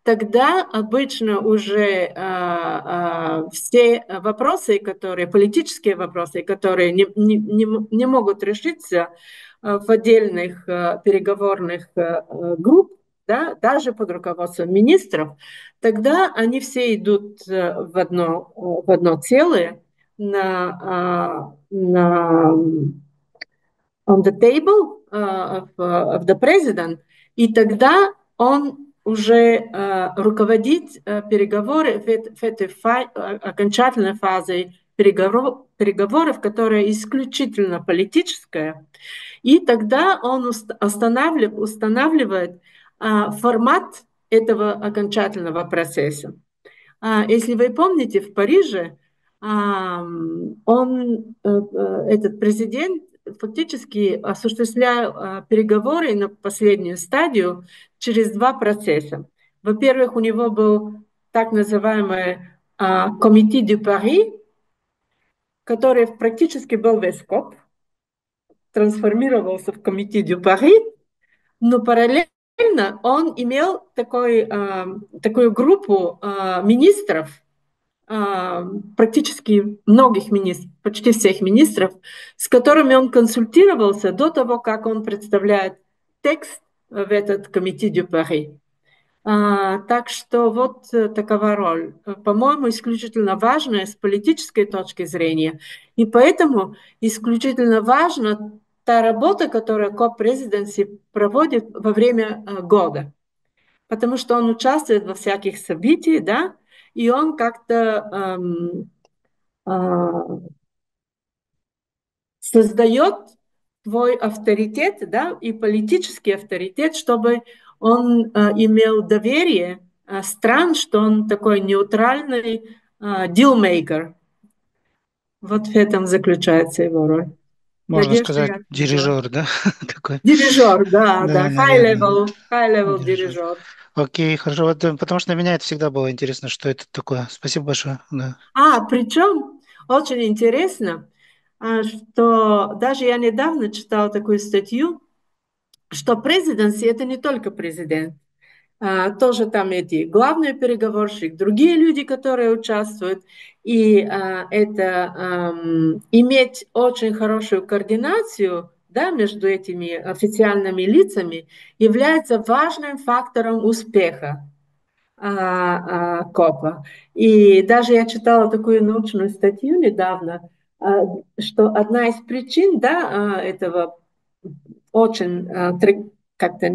Тогда обычно уже все вопросы, политические вопросы, которые не могут решиться в отдельных переговорных группах, да, даже под руководством министров, тогда они все идут в одно целое, on the table of the president, и тогда он уже руководит переговоры в этой окончательной фазе переговоров, которая исключительно политическая, и тогда он устанавливает формат этого окончательного процесса. Если вы помните, в Париже этот президент фактически осуществлял переговоры на последнюю стадию через два процесса. Во-первых, у него был так называемый Комité de Paris, который практически был весь КОП, трансформировался в Комité de Paris, но параллельно он имел такую группу министров, практически многих министров, почти всех министров, с которыми он консультировался до того, как он представляет текст в этот Комité de Paris. Так что вот такова роль, по-моему, исключительно важная с политической точки зрения. И поэтому исключительно важна та работа, которую COP-Presidency проводит во время года. Потому что он участвует во всяких событиях, да, и он как-то создает свой авторитет, да, и политический авторитет, чтобы он имел доверие стран, что он такой нейтральный dealmaker. Вот в этом заключается его роль. Можно Надеюсь, сказать, дирижер, да? Такой. Дирижер, да, Да, high наверное. level дирижер. Окей, хорошо. Вот, потому что для меня это всегда было интересно, что это такое. Спасибо большое. Да. Причем очень интересно, что даже я недавно читала такую статью, что президенция это не только президент. Тоже там эти главные переговорщики, другие люди, которые участвуют. И это иметь очень хорошую координацию, да, между этими официальными лицами является важным фактором успеха КОПа. И даже я читала такую научную статью недавно, что одна из причин, да, этого очень как-то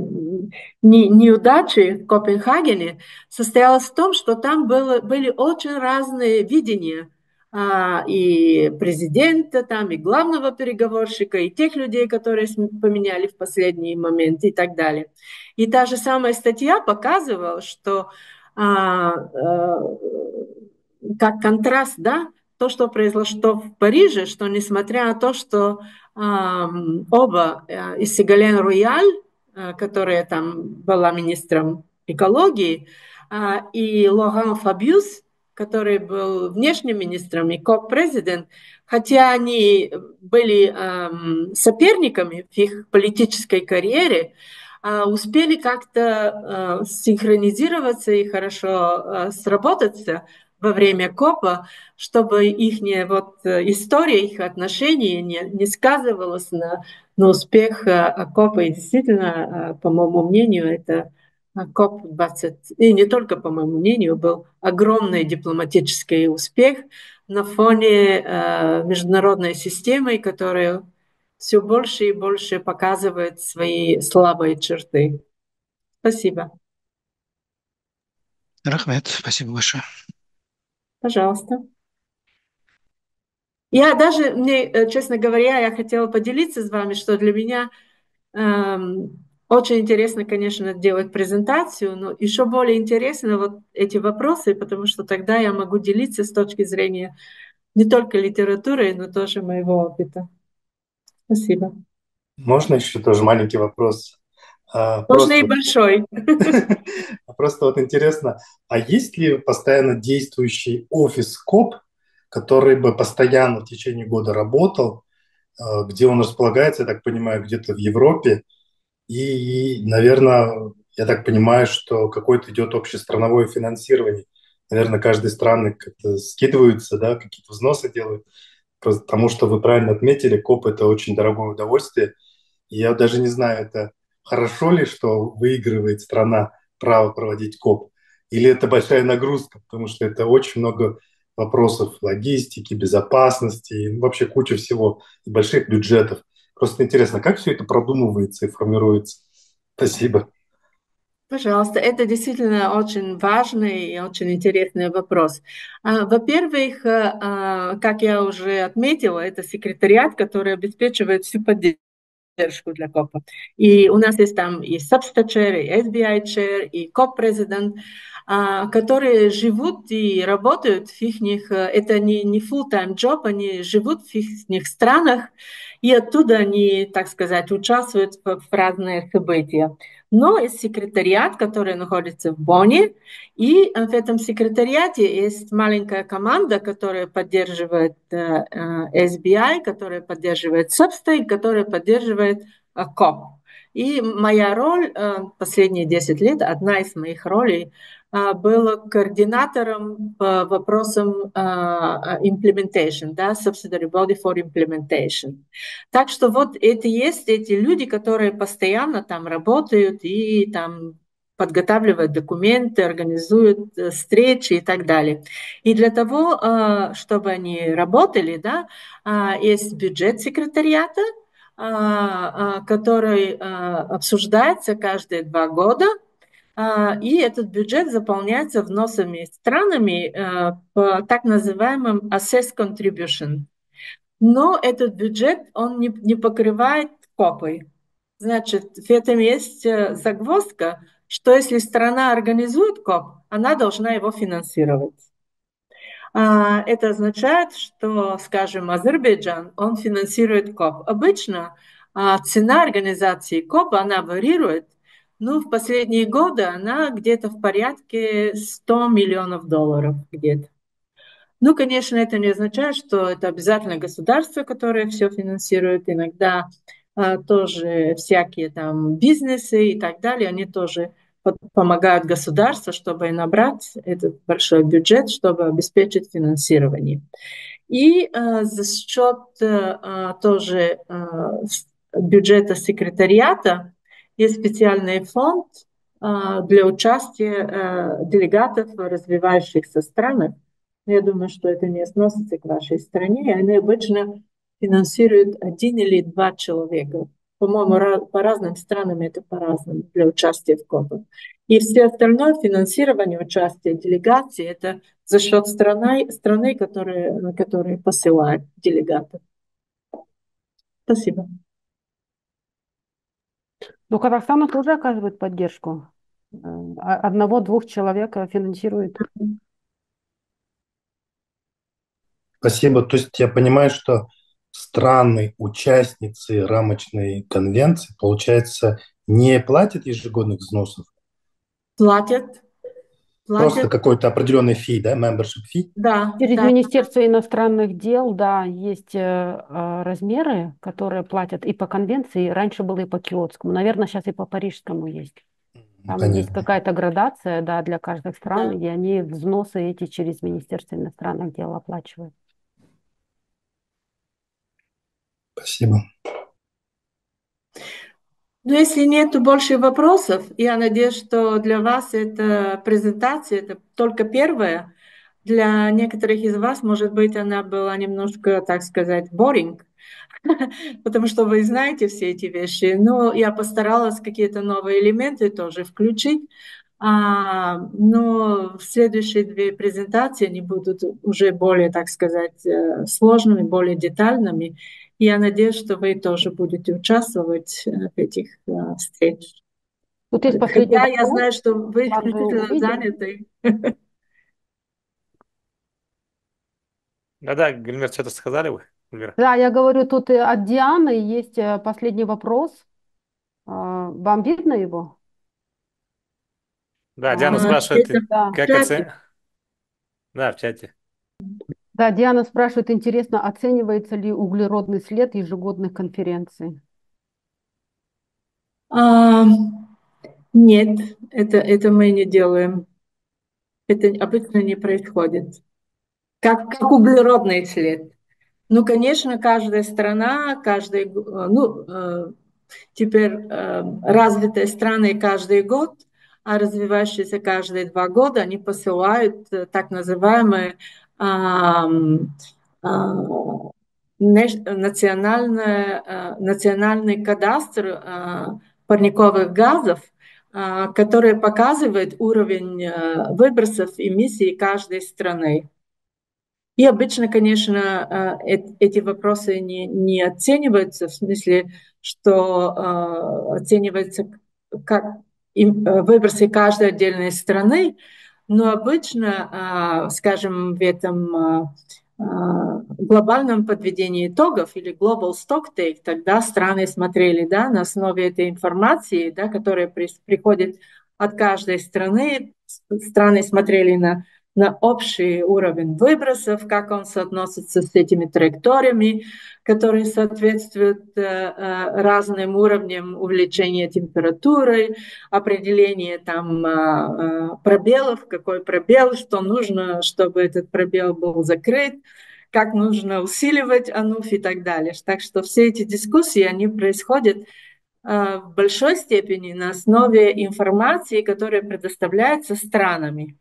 неудачи в Копенгагене состоялась в том, что там были очень разные видения и президента, там, и главного переговорщика, и тех людей, которые поменяли в последний момент и так далее. И та же самая статья показывала, что как контраст, да, то, что произошло в Париже, что несмотря на то, что оба из Сигален Рояль, которая там была министром экологии, и Лоран Фабиус, который был внешним министром и коп-президент, хотя они были соперниками в их политической карьере, успели как-то синхронизироваться и хорошо сработаться во время КОПа, чтобы их история их отношений не сказывалась на успех КОПа. И действительно, по моему мнению, это КОП-20, и не только по моему мнению, был огромный дипломатический успех на фоне международной системы, которая все больше и больше показывает свои слабые черты. Спасибо. Рахмет, спасибо большое. Пожалуйста. Я даже, честно говоря, я хотела поделиться с вами, что для меня очень интересно, конечно, делать презентацию, но еще более интересно вот эти вопросы, потому что тогда я могу делиться с точки зрения не только литературы, но тоже моего опыта. Спасибо. Можно еще тоже маленький вопрос? Можно и большой. Просто вот интересно, а есть ли постоянно действующий офис КОП, который бы постоянно в течение года работал, где он располагается, я так понимаю, где-то в Европе, и, наверное, я так понимаю, что какое-то идет общестрановое финансирование. Наверное, каждой страны как-то скидываются, да, какие-то взносы делают, потому что вы правильно отметили, КОП – это очень дорогое удовольствие. И я даже не знаю, это хорошо ли, что выигрывает страна право проводить КОП, или это большая нагрузка, потому что это очень много вопросов логистики, безопасности, и вообще куча всего, и больших бюджетов. Просто интересно, как все это продумывается и формируется? Спасибо. Пожалуйста, это действительно очень важный и очень интересный вопрос. Во-первых, как я уже отметила, это секретариат, который обеспечивает всю поддержку для КОПа. И у нас есть там и Substa-chair, и SBI-chair, и КОП-президент, которые живут и работают в их, это не full-time job, они живут в их странах, и оттуда они, так сказать, участвуют в разные события. Но есть секретариат, который находится в Бонне, и в этом секретариате есть маленькая команда, которая поддерживает SBI, которая поддерживает Substa, которая поддерживает КОП. И моя роль последние 10 лет, одна из моих ролей, была координатором по вопросам implementation, да, subsidiary body for implementation. Так что вот это есть эти люди, которые постоянно там работают и там подготавливают документы, организуют встречи и так далее. И для того, чтобы они работали, да, есть бюджет секретариата, который обсуждается каждые 2 года, и этот бюджет заполняется взносами странами по так называемым assess contribution. Но этот бюджет, он не покрывает КОПы. Значит, в этом есть загвоздка, что если страна организует КОП, она должна его финансировать. Это означает, что, скажем, Азербайджан, он финансирует КОП. Обычно цена организации КОП, она варьирует. Ну, в последние годы она где-то в порядке $100 миллионов где-то. Ну, конечно, это не означает, что это обязательно государство, которое все финансирует. Иногда тоже всякие там бизнесы и так далее, они тоже помогают государству, чтобы набрать этот большой бюджет, чтобы обеспечить финансирование. И за счет тоже бюджета секретариата есть специальный фонд для участия делегатов в развивающихся странах. Я думаю, что это не относится к вашей стране. Они обычно финансируют один или два человека. По-моему, по разным странам это по-разному для участия в КОПах. И все остальное финансирование участия делегации – это за счет страны которые посылают делегатов. Спасибо. Но Казахстан тоже оказывает поддержку. Одного-двух человек финансирует. Спасибо. То есть я понимаю, что страны-участницы рамочной конвенции, получается, не платят ежегодных взносов? Платят. Просто какой-то определенный фи, да, membership fee? Да. Через да. Министерство иностранных дел, да, есть размеры, которые платят и по конвенции. Раньше было и по Киотскому. Наверное, сейчас и по Парижскому есть. Там Понятно. есть какая-то градация, да, для каждой страны, и они взносы эти через Министерство иностранных дел оплачивают. Спасибо. Но если нет больше вопросов, я надеюсь, что для вас эта презентация это только первая. Для некоторых из вас, может быть, она была немножко, так сказать, boring, потому что вы знаете все эти вещи. Но я постаралась какие-то новые элементы тоже включить. Но в следующие две презентации они будут уже более, так сказать, сложными, более детальными. И я надеюсь, что вы тоже будете участвовать в этих встречах. Тут есть последний Хотя вопрос. я знаю, что вы Также исключительно увидим. заняты. Да-да, Гульмир, что-то сказали вы? Гульмир? Да, я говорю, тут от Дианы есть последний вопрос. Вам видно его? Да, Диана спрашивает, Это Да. как в чате. Да, в чате. Да, Диана спрашивает, интересно, оценивается ли углеродный след ежегодных конференций? Нет, это мы не делаем. Это обычно не происходит. Как углеродный след. Ну, конечно, каждая страна, теперь развитые страны каждый год, а развивающиеся каждые 2 года, они посылают так называемые национальный кадастр парниковых газов, который показывает уровень выбросов эмиссий каждой страны. И обычно, конечно, эти вопросы не оцениваются, в смысле, что оценивается как выбросы каждой отдельной страны, но обычно, скажем, в этом глобальном подведении итогов или Global Stocktake, тогда страны смотрели, да, на основе этой информации, да, которая приходит от каждой страны, страны смотрели на общий уровень выбросов, как он соотносится с этими траекториями, которые соответствуют разным уровням увеличения температуры, определение там пробелов, какой пробел, что нужно, чтобы этот пробел был закрыт, как нужно усиливать АНУФ и так далее. Так что все эти дискуссии, они происходят в большой степени на основе информации, которая предоставляется странами.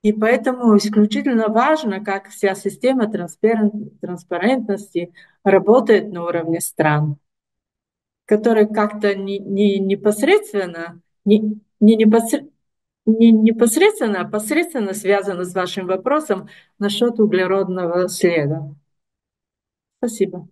И поэтому исключительно важно, как вся система транспарентности работает на уровне стран, которые как-то непосредственно, а посредственно связаны с вашим вопросом насчет углеродного следа. Спасибо.